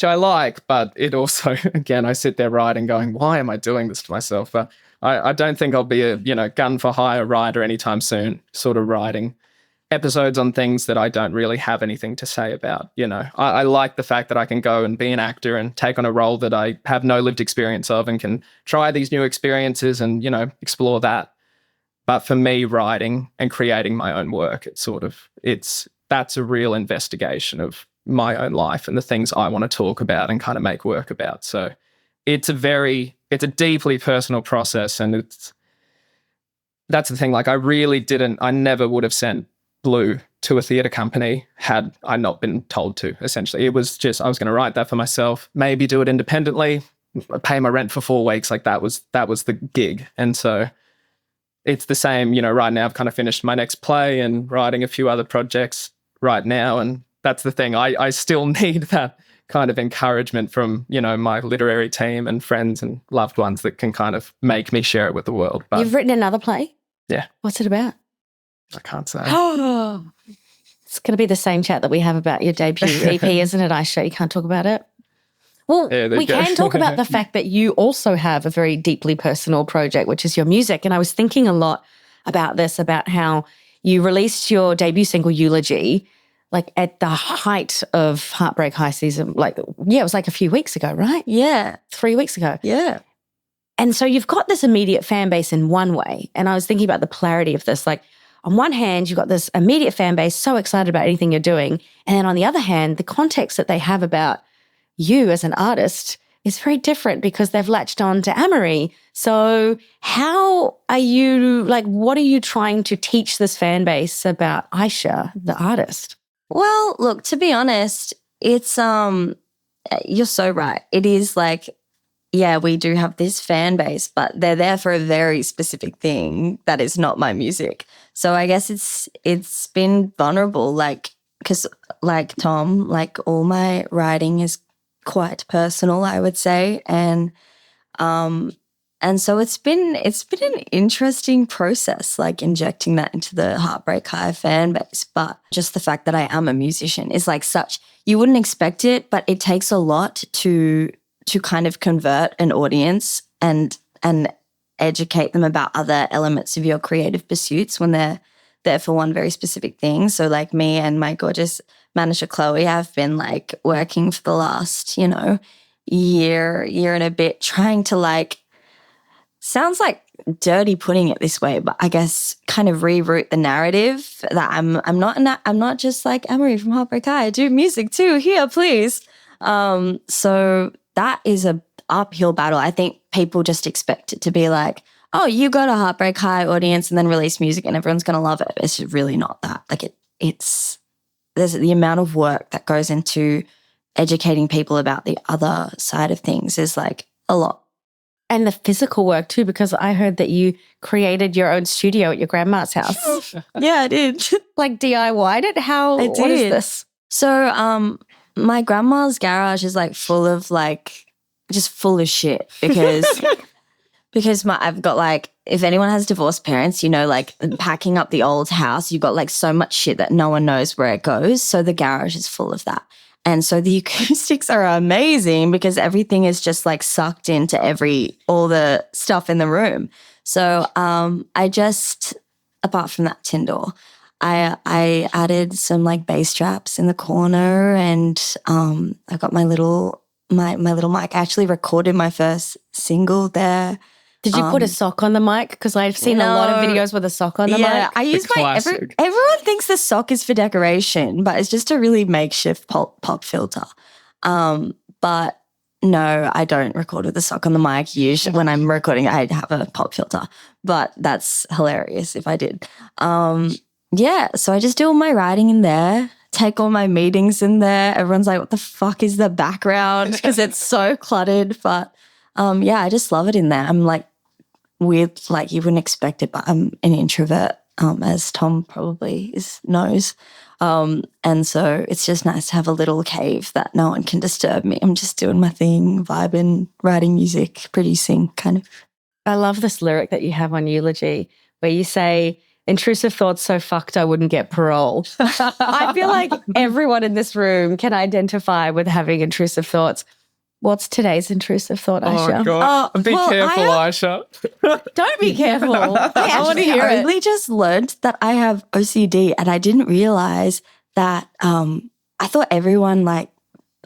I like, but it also, again, I sit there writing going, why am I doing this to myself? But I don't think I'll be a, gun for hire writer anytime soon, sort of writing episodes on things that I don't really have anything to say about. I like the fact that I can go and be an actor and take on a role that I have no lived experience of, and can try these new experiences and, explore that. But for me, writing and creating my own work, that's a real investigation of my own life and the things I want to talk about and kind of make work about. So it's a deeply personal process. And that's the thing. Like, I never would have sent Blue to a theatre company had I not been told to, essentially. It was just, I was going to write that for myself, maybe do it independently, pay my rent for 4 weeks. Like, that was the gig. And so it's the same, right now I've kind of finished my next play and writing a few other projects right now. And that's the thing. I still need that kind of encouragement from, my literary team and friends and loved ones that can kind of make me share it with the world. But you've written another play? Yeah. What's it about? I can't say. Oh, it's going to be the same chat that we have about your debut EP, isn't it, Aisha? You can't talk about it? Well, yeah, we can talk about the fact that you also have a very deeply personal project, which is your music. And I was thinking a lot about this, about how you released your debut single, Eulogy, like at the height of Heartbreak high season. Like, yeah, it was like a few weeks ago, right? Yeah. 3 weeks ago. Yeah. And so you've got this immediate fan base in one way. And I was thinking about the polarity of this. Like, on one hand, you've got this immediate fan base so excited about anything you're doing. And then on the other hand, the context that they have about you as an artist is very different because they've latched on to Amory. So how are you, like, what are you trying to teach this fan base about Aisha, the artist? Well, look, to be honest, it's, you're so right. It is like, yeah, we do have this fan base, but they're there for a very specific thing that is not my music. So I guess it's been vulnerable, like, because like Tom, like, all my writing is quite personal, I would say, and so it's been an interesting process, like injecting that into the Heartbreak High fan base. But just the fact that I am a musician is like such, you wouldn't expect it, but it takes a lot to kind of convert an audience and educate them about other elements of your creative pursuits when they're there for one very specific thing. So like me and my gorgeous manager Chloe have been like working for the last, year and a bit trying to, like, sounds like dirty putting it this way, but I guess kind of reroute the narrative that I'm not just like Amory from Heartbreak High. I do music too. Here, please. So that is a uphill battle. I think people just expect it to be like, oh, you got a Heartbreak High audience and then release music and everyone's going to love it. It's really not that. Like, there's the amount of work that goes into educating people about the other side of things is like a lot. And the physical work too, because I heard that you created your own studio at your grandma's house. Yeah, I did. Like DIY'd it? How? I What is did. this? So my grandma's garage is like full of just full of shit because I've got like, if anyone has divorced parents, you know, like packing up the old house, you've got like so much shit that no one knows where it goes. So the garage is full of that. And so the acoustics are amazing because everything is just like sucked into all the stuff in the room. So apart from that tin door, I added some like bass traps in the corner, and I got my little mic. I actually recorded my first single there. Did you put a sock on the mic? Because I've seen a lot of videos with a sock on the mic. Yeah, I use everyone thinks the sock is for decoration, but it's just a really makeshift pop filter. But no, I don't record with a sock on the mic. Usually when I'm recording, I have a pop filter, but that's hilarious if I did. Yeah, so I just do all my writing in there, take all my meetings in there. Everyone's like, what the fuck is the background? Because it's so cluttered. But yeah, I just love it in there. I'm like weird, like you wouldn't expect it, but I'm an introvert, as Tom probably knows. And so it's just nice to have a little cave that no one can disturb me. I'm just doing my thing, vibing, writing music, producing, kind of. I love this lyric that you have on Eulogy where you say, intrusive thoughts so fucked I wouldn't get parole. I feel like everyone in this room can identify with having intrusive thoughts. What's today's intrusive thought, Aisha? Oh, God. Be careful, Aisha. Don't be careful. I want to hear I it. only just learned that I have OCD, and I didn't realize that I thought everyone, like,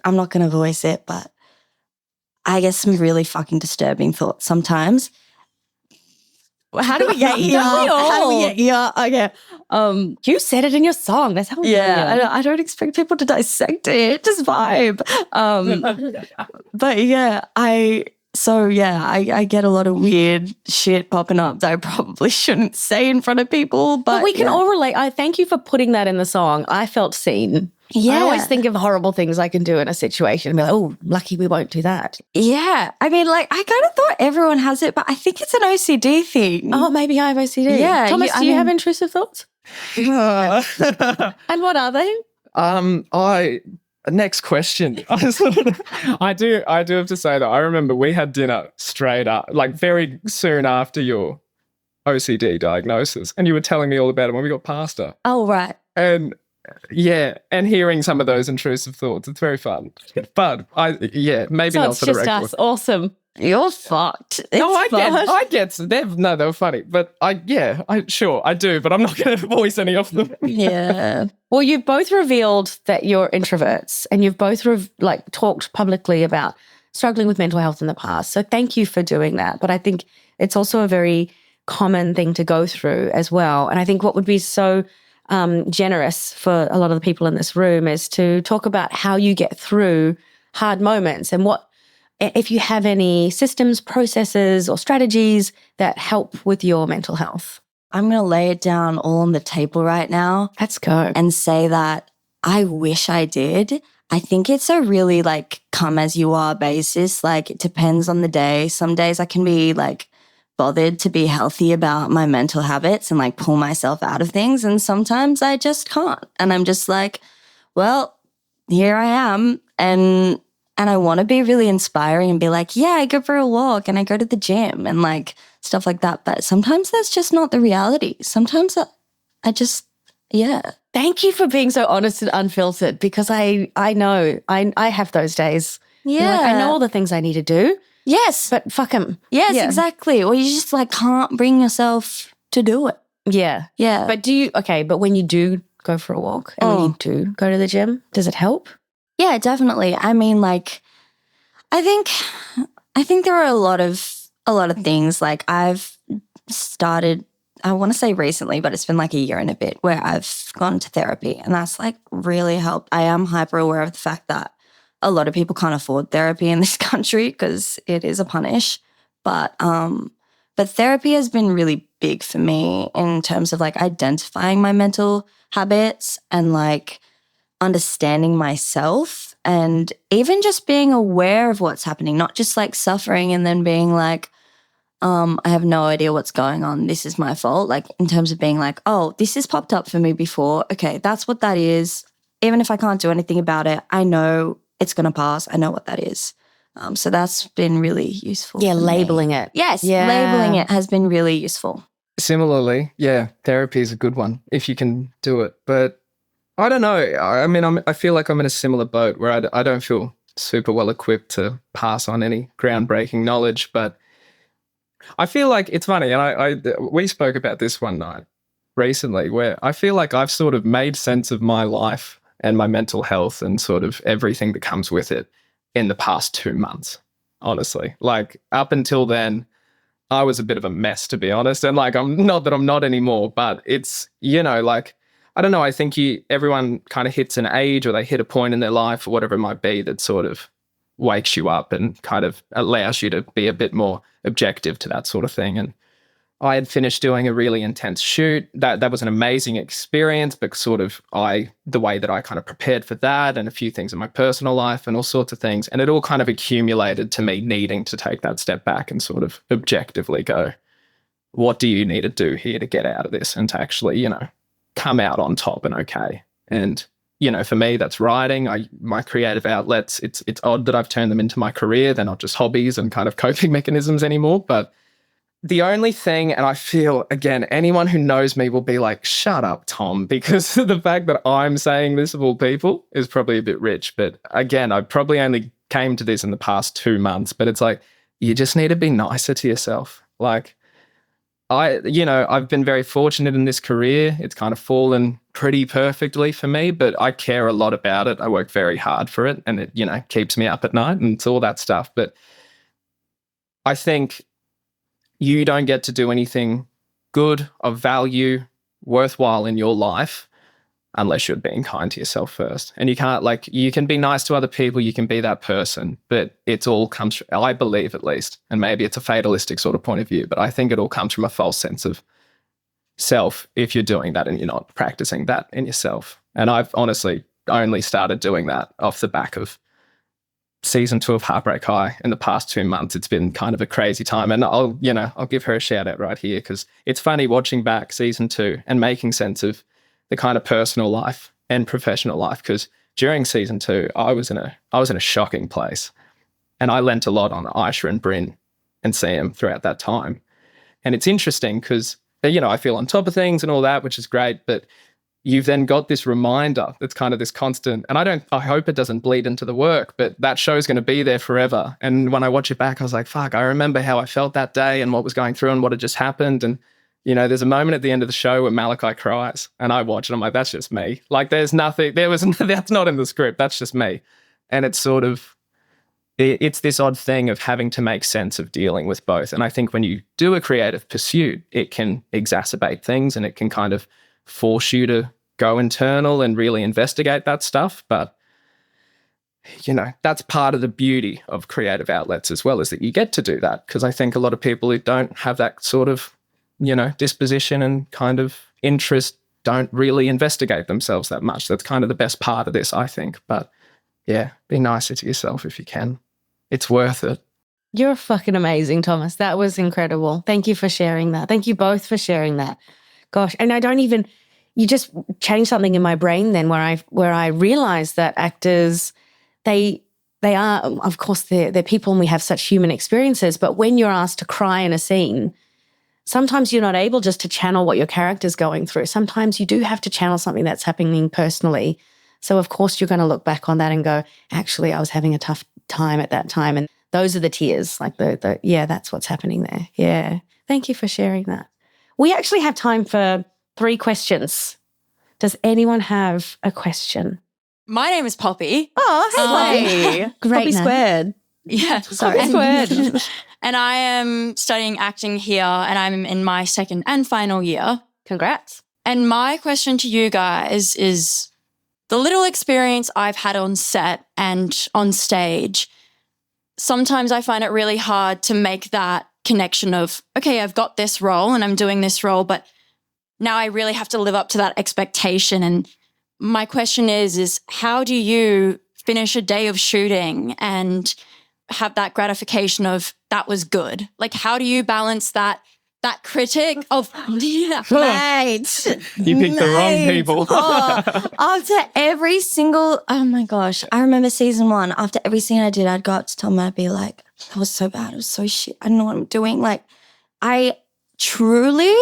I'm not going to voice it, but I get some really fucking disturbing thoughts sometimes. How do we get here? How do we get here? Okay. You said it in your song. That's how we Yeah, I don't expect people to dissect it. Just vibe. But yeah, I get a lot of weird shit popping up that I probably shouldn't say in front of people. But we can all relate. I thank you for putting that in the song. I felt seen. Yeah. I always think of horrible things I can do in a situation and be like, oh, lucky we won't do that. Yeah. I mean, like, I kind of thought everyone has it, but I think it's an OCD thing. Oh, maybe I have OCD. Yeah. Thomas, do you have intrusive thoughts? And what are they? Next question. I do have to say that I remember we had dinner straight up, like very soon after your OCD diagnosis, and you were telling me all about it when we got pasta. Oh, right. And yeah, and hearing some of those intrusive thoughts, it's very fun. But maybe So not it's for the just record. us. Awesome. You're fucked. I get they're funny, but I do, but I'm not going to voice any of them. Yeah. Well, you've both revealed that you're introverts, and you've both talked publicly about struggling with mental health in the past. So thank you for doing that. But I think it's also a very common thing to go through as well. And I think what would be so generous for a lot of the people in this room is to talk about how you get through hard moments and what, if you have any systems, processes, or strategies that help with your mental health. I'm going to lay it down all on the table right now. Let's go. And say that I wish I did. I think it's a really like come as you are basis. Like it depends on the day. Some days I can be like bothered to be healthy about my mental habits and like pull myself out of things. And sometimes I just can't. And I'm just like, well, here I am. And I want to be really inspiring and be like, yeah, I go for a walk and I go to the gym and like stuff like that. But sometimes that's just not the reality. Sometimes I just, yeah. Thank you for being so honest and unfiltered, because I know I have those days. Yeah. Like, I know all the things I need to do. Yes. But fuck them. Yes, exactly. Or you just like can't bring yourself to do it. Yeah. Yeah. But when you do go for a walk and when you do go to the gym, does it help? Yeah, definitely. I mean, like, I think there are a lot of things. Like I've started, I want to say recently, but it's been like a year and a bit where I've gone to therapy, and that's like really helped. I am hyper aware of the fact that a lot of people can't afford therapy in this country because it is a punish. But therapy has been really big for me in terms of like identifying my mental habits and like understanding myself and even just being aware of what's happening, not just like suffering and then being like, I have no idea what's going on. This is my fault. Like in terms of being like, oh, this has popped up for me before. Okay, that's what that is. Even if I can't do anything about it, I know it's going to pass. I know what that is. So that's been really useful. Yeah, for labeling me. it. Yes, Yeah. labeling it has been really useful. Similarly, yeah, therapy is a good one if you can do it. But I don't know. I mean, I feel like I'm in a similar boat where I don't feel super well equipped to pass on any groundbreaking knowledge. But I feel like it's funny, and we spoke about this one night recently, where I feel like I've sort of made sense of my life and my mental health and sort of everything that comes with it in the past 2 months. Honestly, like up until then, I was a bit of a mess, to be honest. And like, I'm not anymore, but it's, like, I don't know. I think everyone kind of hits an age or they hit a point in their life or whatever it might be that sort of wakes you up and kind of allows you to be a bit more objective to that sort of thing. And I had finished doing a really intense shoot. That was an amazing experience, but sort of the way that I kind of prepared for that and a few things in my personal life and all sorts of things. And it all kind of accumulated to me needing to take that step back and sort of objectively go, what do you need to do here to get out of this and to actually, come out on top and okay. And, for me, that's writing. My creative outlets, it's odd that I've turned them into my career. They're not just hobbies and kind of coping mechanisms anymore, but the only thing, and I feel, again, anyone who knows me will be like, shut up, Tom, because the fact that I'm saying this of all people is probably a bit rich. But again, I probably only came to this in the past 2 months, but it's like, you just need to be nicer to yourself. Like, I've been very fortunate in this career. It's kind of fallen pretty perfectly for me, but I care a lot about it. I work very hard for it and it, keeps me up at night and it's all that stuff. But I think you don't get to do anything good, of value, worthwhile in your life unless you're being kind to yourself first. And you can't, you can be nice to other people, you can be that person, but it all comes from, I believe at least, and maybe it's a fatalistic sort of point of view, but I think it all comes from a false sense of self if you're doing that and you're not practicing that in yourself. And I've honestly only started doing that off the back of season 2 of Heartbreak High. In the past 2 months, it's been kind of a crazy time. And I'll give her a shout out right here because it's funny watching back season 2 and making sense of the kind of personal life and professional life. Because during season 2, I was in a shocking place. And I lent a lot on Aisha and Bryn and Sam throughout that time. And it's interesting because, I feel on top of things and all that, which is great. But you've then got this reminder that's kind of this constant, and I hope it doesn't bleed into the work, but that show's going to be there forever. And when I watch it back, I was like, fuck, I remember how I felt that day and what was going through and what had just happened. And, there's a moment at the end of the show where Malachi cries and I watch it. I'm like, that's just me. Like that's not in the script. That's just me. And it's sort of, it's this odd thing of having to make sense of dealing with both. And I think when you do a creative pursuit, it can exacerbate things and it can kind of force you to go internal and really investigate that stuff. But, that's part of the beauty of creative outlets as well, is that you get to do that. Because I think a lot of people who don't have that sort of, disposition and kind of interest don't really investigate themselves that much. That's kind of the best part of this, I think. But yeah, be nicer to yourself if you can. It's worth it. You're fucking amazing, Thomas. That was incredible. Thank you for sharing that. Thank you both for sharing that. Gosh, and you just changed something in my brain then where I realized that actors, they are, of course, they're people and we have such human experiences, but when you're asked to cry in a scene, sometimes you're not able just to channel what your character's going through. Sometimes you do have to channel something that's happening personally. So, of course, you're going to look back on that and go, actually, I was having a tough time at that time. And those are the tears, like yeah, that's what's happening there. Yeah. Thank you for sharing that. We actually have time for 3 questions. Does anyone have a question? My name is Poppy. Oh, hey. Great Poppy name. squared. Yeah, Sorry. Poppy squared. And I am studying acting here and I'm in my 2nd and final year. Congrats. And my question to you guys is the little experience I've had on set and on stage, sometimes I find it really hard to make that connection of, okay, I've got this role and I'm doing this role, but now I really have to live up to that expectation. And my question is how do you finish a day of shooting and have that gratification of that was good? Like, how do you balance that critic of, yeah, Mate. You picked the wrong people. After every single, oh my gosh, I remember season 1, after every scene I did, I'd go up to Tom and I'd be like, that was so bad. It was so shit. I don't know what I'm doing. Like, I truly,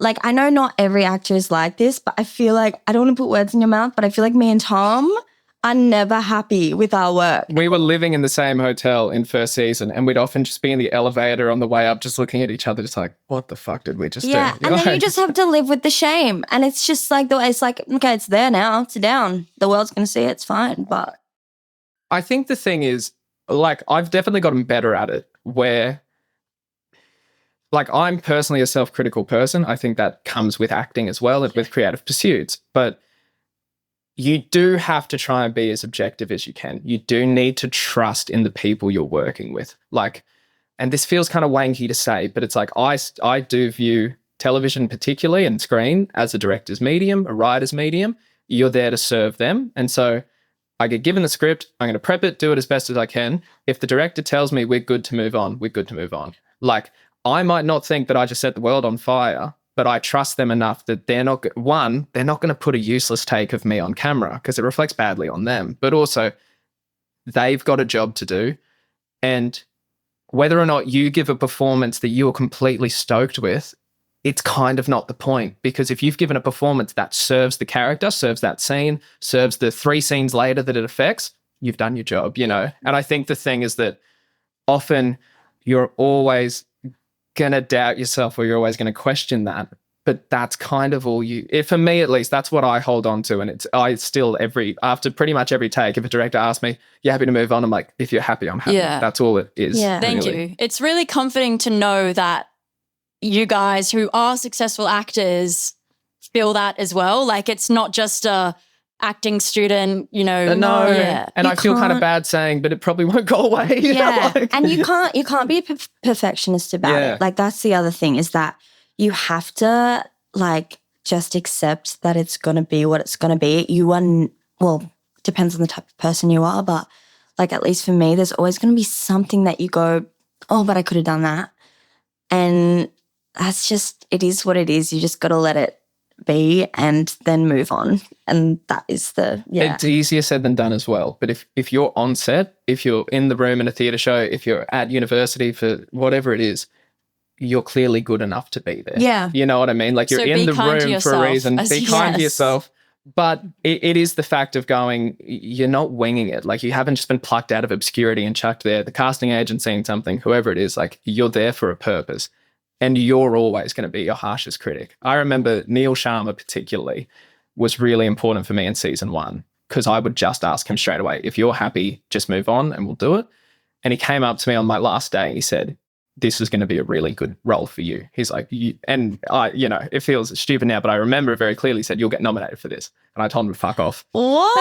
like, I know not every actor is like this, but I feel like, I don't want to put words in your mouth, but I feel like me and Tom are never happy with our work. We were living in the same hotel in first season, and we'd often just be in the elevator on the way up, just looking at each other, just like, what the fuck did we just do? Yeah, and then you just have to live with the shame. And it's just like, it's like, okay, it's there now, it's down. The world's going to see it, it's fine. But I think the thing is, like, I've definitely gotten better at it where, like, I'm personally a self-critical person. I think that comes with acting as well and with creative pursuits. But you do have to try and be as objective as you can. You do need to trust in the people you're working with. Like, and this feels kind of wanky to say, but it's like I do view television particularly and screen as a director's medium, a writer's medium. You're there to serve them. And so I get given the script, I'm going to prep it, do it as best as I can. If the director tells me we're good to move on, we're good to move on. Like, I might not think that I just set the world on fire, but I trust them enough that they're not going to put a useless take of me on camera because it reflects badly on them. But also, they've got a job to do. And whether or not you give a performance that you're completely stoked with, it's kind of not the point. Because if you've given a performance that serves the character, serves that scene, serves the 3 scenes later that it affects, you've done your job, you know? And I think the thing is that often you're always going to doubt yourself or you're always going to question that. But that's kind of all for me at least, that's what I hold on to. And after pretty much every take, if a director asks me, you happy to move on? I'm like, if you're happy, I'm happy. Yeah. That's all it is. Yeah. Thank you. It's really comforting to know that you guys who are successful actors feel that as well. Like, it's not just a acting student, you know. No. Yeah. And I feel kind of bad saying, but it probably won't go away. You know, like, and you can't be a perfectionist about it. Like, that's the other thing, is that you have to, like, just accept that it's going to be what it's going to be. Depends on the type of person you are, but, like, at least for me, there's always going to be something that you go, oh, but I could have done that. And that's just, it is what it is. You just got to let it be and then move on. And that is It's easier said than done as well. But if you're on set, if you're in the room in a theatre show, if you're at university for whatever it is, you're clearly good enough to be there. Yeah. You know what I mean? Like, you're in the room for a reason. Be kind to yourself. But it is the fact of going, you're not winging it. Like, you haven't just been plucked out of obscurity and chucked there. The casting agent saying something, whoever it is, like, you're there for a purpose. And you're always going to be your harshest critic. I remember Neil Sharma particularly was really important for me in season 1 because I would just ask him straight away, if you're happy, just move on and we'll do it. And he came up to me on my last day and he said, this is going to be a really good role for you. He's like, it feels stupid now, but I remember very clearly he said, you'll get nominated for this. And I told him to fuck off. What?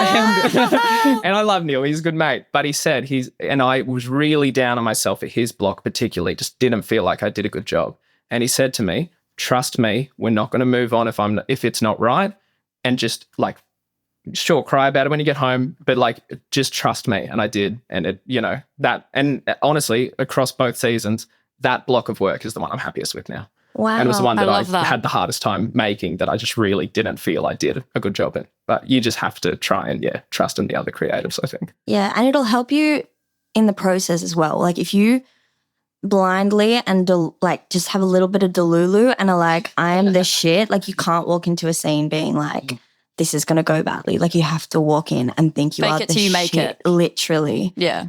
And I love Neil. He's a good mate. But he said and I was really down on myself at his block particularly, just didn't feel like I did a good job. And he said to me, trust me, we're not going to move on if it's not right. And just, like, sure, cry about it when you get home, but, like, just trust me. And I did. And and honestly, across both seasons, that block of work is the one I'm happiest with now. Wow. And it was the one that I that. had the hardest time making, that I just really didn't feel I did a good job in. But you just have to try and, trust in the other creatives, I think. Yeah, and it'll help you in the process as well. Like, if you blindly and just have a little bit of delulu and are like, I am the shit, like, you can't walk into a scene being like, this is going to go badly. Like, you have to walk in and think you Fake are it the till you shit, make it. literally. Yeah.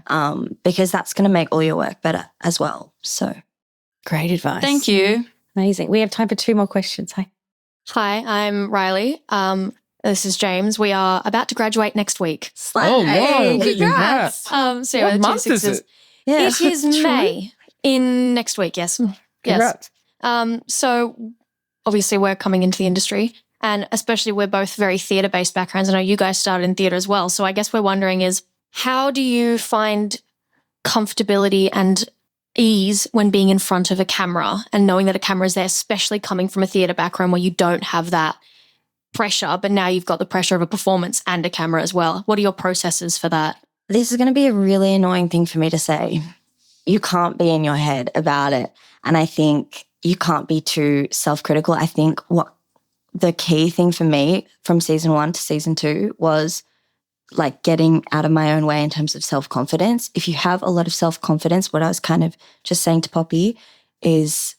Because that's going to make all your work better as well. So Great advice. Thank you. Amazing. We have time for 2 more questions. Hi. Hi, I'm Riley. This is James. We are about to graduate next week. Oh, Hey, wow. congrats. So What the month is 26s. it? Yeah. It is May in next week. Yes. Congrats. Yes. So obviously we're coming into the industry, and especially we're both very theatre-based backgrounds. I know you guys started in theatre as well. So I guess we're wondering is, how do you find comfortability and ease when being in front of a camera and knowing that a camera is there, especially coming from a theatre background where you don't have that pressure, but now you've got the pressure of a performance and a camera as well. What are your processes for that? This is going to be a really annoying thing for me to say. You can't be in your head about it. And I think you can't be too self-critical. I think what the key thing for me from season 1 to season 2 was like getting out of my own way in terms of self-confidence. If you have a lot of self-confidence, what I was kind of just saying to Poppy is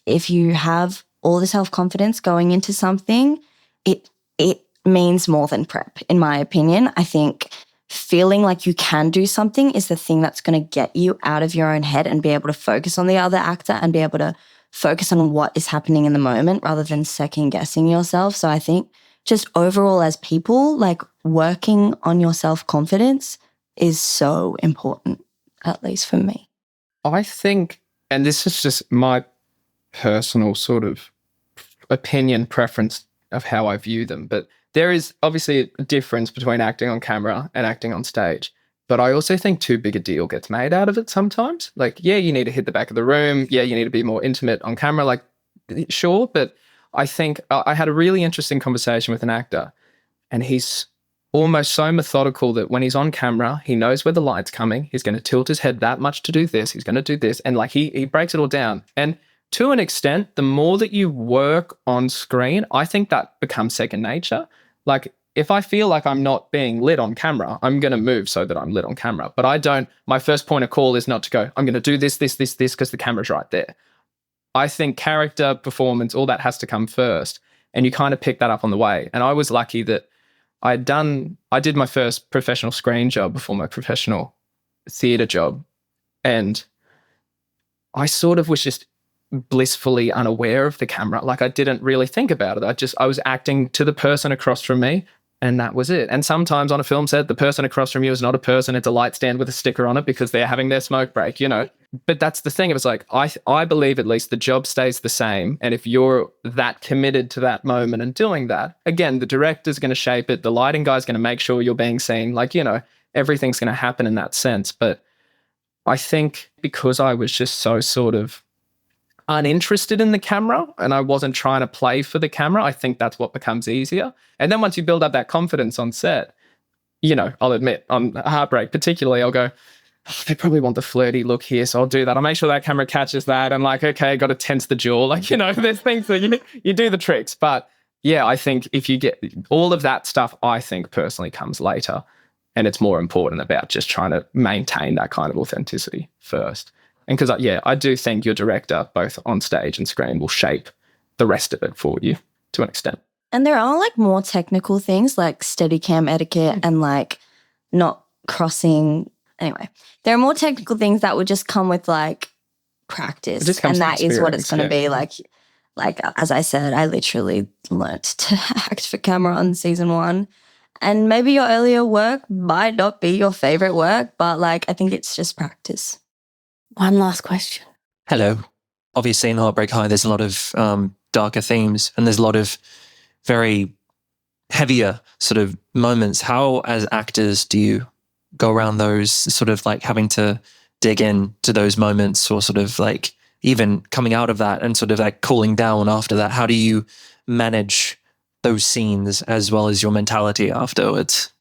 if you have all the self-confidence going into something, it means more than prep, in my opinion. I think feeling like you can do something is the thing that's going to get you out of your own head and be able to focus on the other actor and be able to focus on what is happening in the moment rather than second guessing yourself. So I think just overall as people, like working on your self-confidence is so important, at least for me. I think, and this is just my personal sort of opinion, preference of how I view them, but there is obviously a difference between acting on camera and acting on stage. But I also think too big a deal gets made out of it sometimes. Like, yeah, you need to hit the back of the room. Yeah, you need to be more intimate on camera. Like, sure. But I think I had a really interesting conversation with an actor, and he's almost so methodical that when he's on camera, he knows where the light's coming. He's going to tilt his head that much to do this. He's going to do this. And like he breaks it all down. And to an extent, the more that you work on screen, I think that becomes second nature. Like, if I feel like I'm not being lit on camera, I'm going to move so that I'm lit on camera. But I don't, my first point of call is not to go, I'm going to do this, because the camera's right there. I think character, performance, all that has to come first. And you kind of pick that up on the way. And I was lucky that I did my first professional screen job before my professional theatre job. And I sort of was just blissfully unaware of the camera. Like, I didn't really think about it. I was acting to the person across from me, and that was it. And sometimes on a film set, the person across from you is not a person, it's a light stand with a sticker on it because they're having their smoke break, you know. But that's the thing. It was like, I believe at least the job stays the same. And if you're that committed to that moment and doing that, again, the director's going to shape it. The lighting guy's going to make sure you're being seen. Like, you know, everything's going to happen in that sense. But I think because I was just so sort of uninterested in the camera and I wasn't trying to play for the camera, I think that's what becomes easier. And then once you build up that confidence on set, you know, I'll admit on Heartbreak particularly, I'll go, oh, they probably want the flirty look here, so I'll do that. I'll make sure that camera catches that. And like, okay, got to tense the jaw. Like, you know, there's things that you do the tricks. But yeah, I think if you get all of that stuff, I think personally comes later. And it's more important about just trying to maintain that kind of authenticity first. And because, yeah, I do think your director, both on stage and screen, will shape the rest of it for you to an extent. And there are like more technical things like Steadicam etiquette and like not crossing. Anyway, there are more technical things that would just come with like practice. And that is what it's going to be like. Like, as I said, I literally learnt to act for camera on season 1. And maybe your earlier work might not be your favorite work, but like, I think it's just practice. One last question. Hello. Obviously in Heartbreak High, there's a lot of darker themes and there's a lot of very heavier sort of moments. How, as actors, do you go around those sort of like having to dig in to those moments or sort of like even coming out of that and sort of like cooling down after that? How do you manage those scenes as well as your mentality afterwards?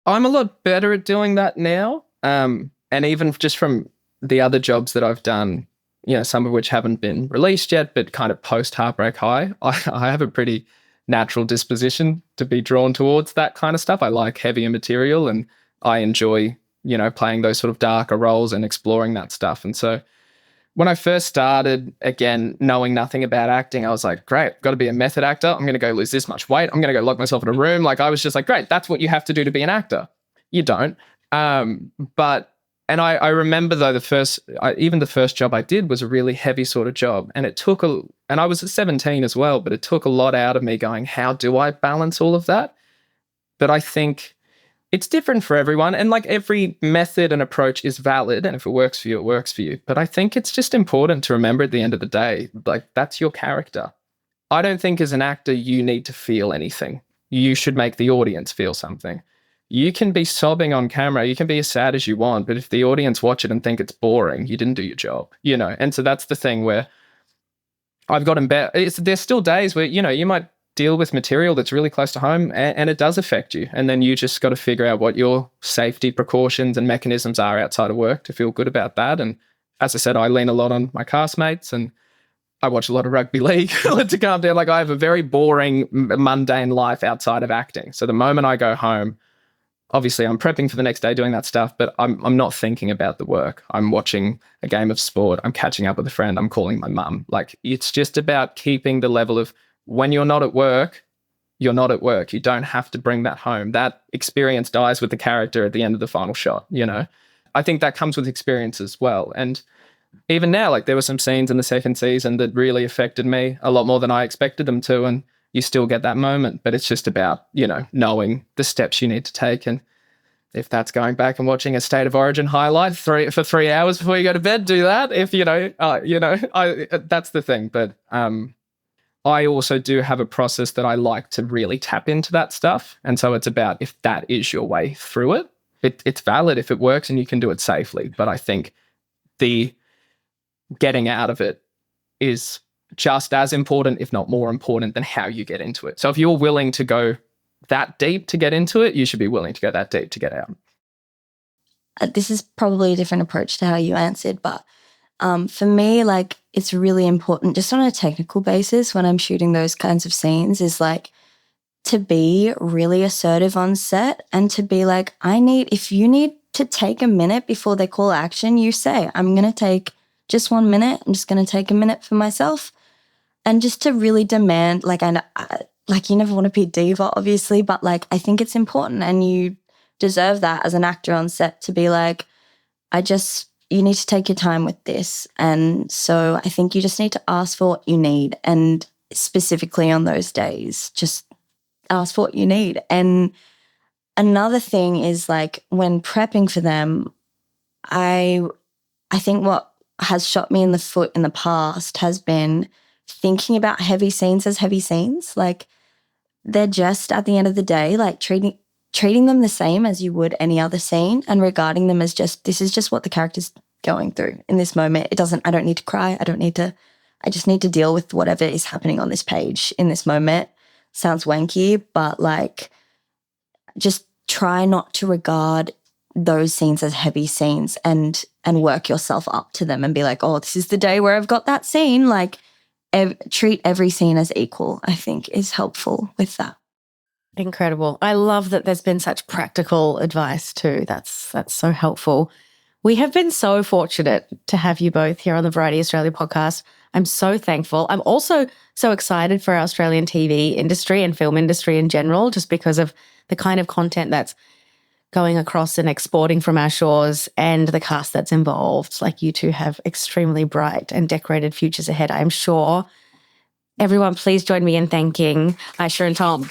I'm a lot better at doing that now. And even just from the other jobs that I've done, you know, some of which haven't been released yet, but kind of post Heartbreak High, I have a pretty natural disposition to be drawn towards that kind of stuff. I like heavier material and I enjoy, you know, playing those sort of darker roles and exploring that stuff. And so when I first started, again, knowing nothing about acting, I was like, great, got to be a method actor. I'm going to go lose this much weight. I'm going to go lock myself in a room. Like, I was just like, great, that's what you have to do to be an actor. You don't. And I remember though even the first job I did was a really heavy sort of job, and and I was at 17 as well, but it took a lot out of me going, how do I balance all of that? But I think it's different for everyone, and like every method and approach is valid, and if it works for you, it works for you. But I think it's just important to remember at the end of the day, like, that's your character. I don't think as an actor you need to feel anything. You should make the audience feel something. You can be sobbing on camera, you can be as sad as you want, but if the audience watch it and think it's boring, you didn't do your job, you know? And so that's the thing where I've gotten better. There's still days where, you know, you might deal with material that's really close to home, and it does affect you. And then you just got to figure out what your safety precautions and mechanisms are outside of work to feel good about that. And as I said, I lean a lot on my castmates, and I watch a lot of rugby league to calm down. Like, I have a very boring, mundane life outside of acting. So the moment I go home, obviously I'm prepping for the next day doing that stuff, but I'm not thinking about the work. I'm watching a game of sport. I'm catching up with a friend. I'm calling my mum. Like, it's just about keeping the level of, when you're not at work, you're not at work. You don't have to bring that home. That experience dies with the character at the end of the final shot, you know? I think that comes with experience as well. And even now, like, there were some scenes in the second season that really affected me a lot more than I expected them to. And you still get that moment, but it's just about, you know, knowing the steps you need to take. And if that's going back and watching a State of Origin highlight for 3 hours before you go to bed, do that. If, that's the thing. But I also do have a process that I like to really tap into that stuff. And so it's about, if that is your way through it, it's valid if it works and you can do it safely. But I think the getting out of it is just as important, if not more important, than how you get into it. So if you're willing to go that deep to get into it, you should be willing to go that deep to get out. This is probably a different approach to how you answered, but for me, like, it's really important just on a technical basis when I'm shooting those kinds of scenes, is like to be really assertive on set and to be like, if you need to take a minute before they call action, you say, I'm going to take just 1 minute. I'm just going to take a minute for myself. And just to really demand, like, you never want to be a diva, obviously, but like, I think it's important, and you deserve that as an actor on set, to be like, you need to take your time with this. And so I think you just need to ask for what you need. And specifically on those days, just ask for what you need. And another thing is, like, when prepping for them, I think what has shot me in the foot in the past has been thinking about heavy scenes as heavy scenes. Like, they're just, at the end of the day, like, treating them the same as you would any other scene, and regarding them as just, this is just what the character's going through in this moment. I don't need to cry. I just need to deal with whatever is happening on this page in this moment. Sounds wanky, but like, just try not to regard those scenes as heavy scenes, and work yourself up to them and be like, oh, this is the day where I've got that scene. Like, treat every scene as equal, I think, is helpful with that. Incredible. I love that there's been such practical advice too. That's so helpful. We have been so fortunate to have you both here on the Variety Australia podcast. I'm so thankful. I'm also so excited for our Australian TV industry and film industry in general, just because of the kind of content that's going across and exporting from our shores, and the cast that's involved. Like, you two have extremely bright and decorated futures ahead, I'm sure. Everyone, please join me in thanking Aisha and Tom.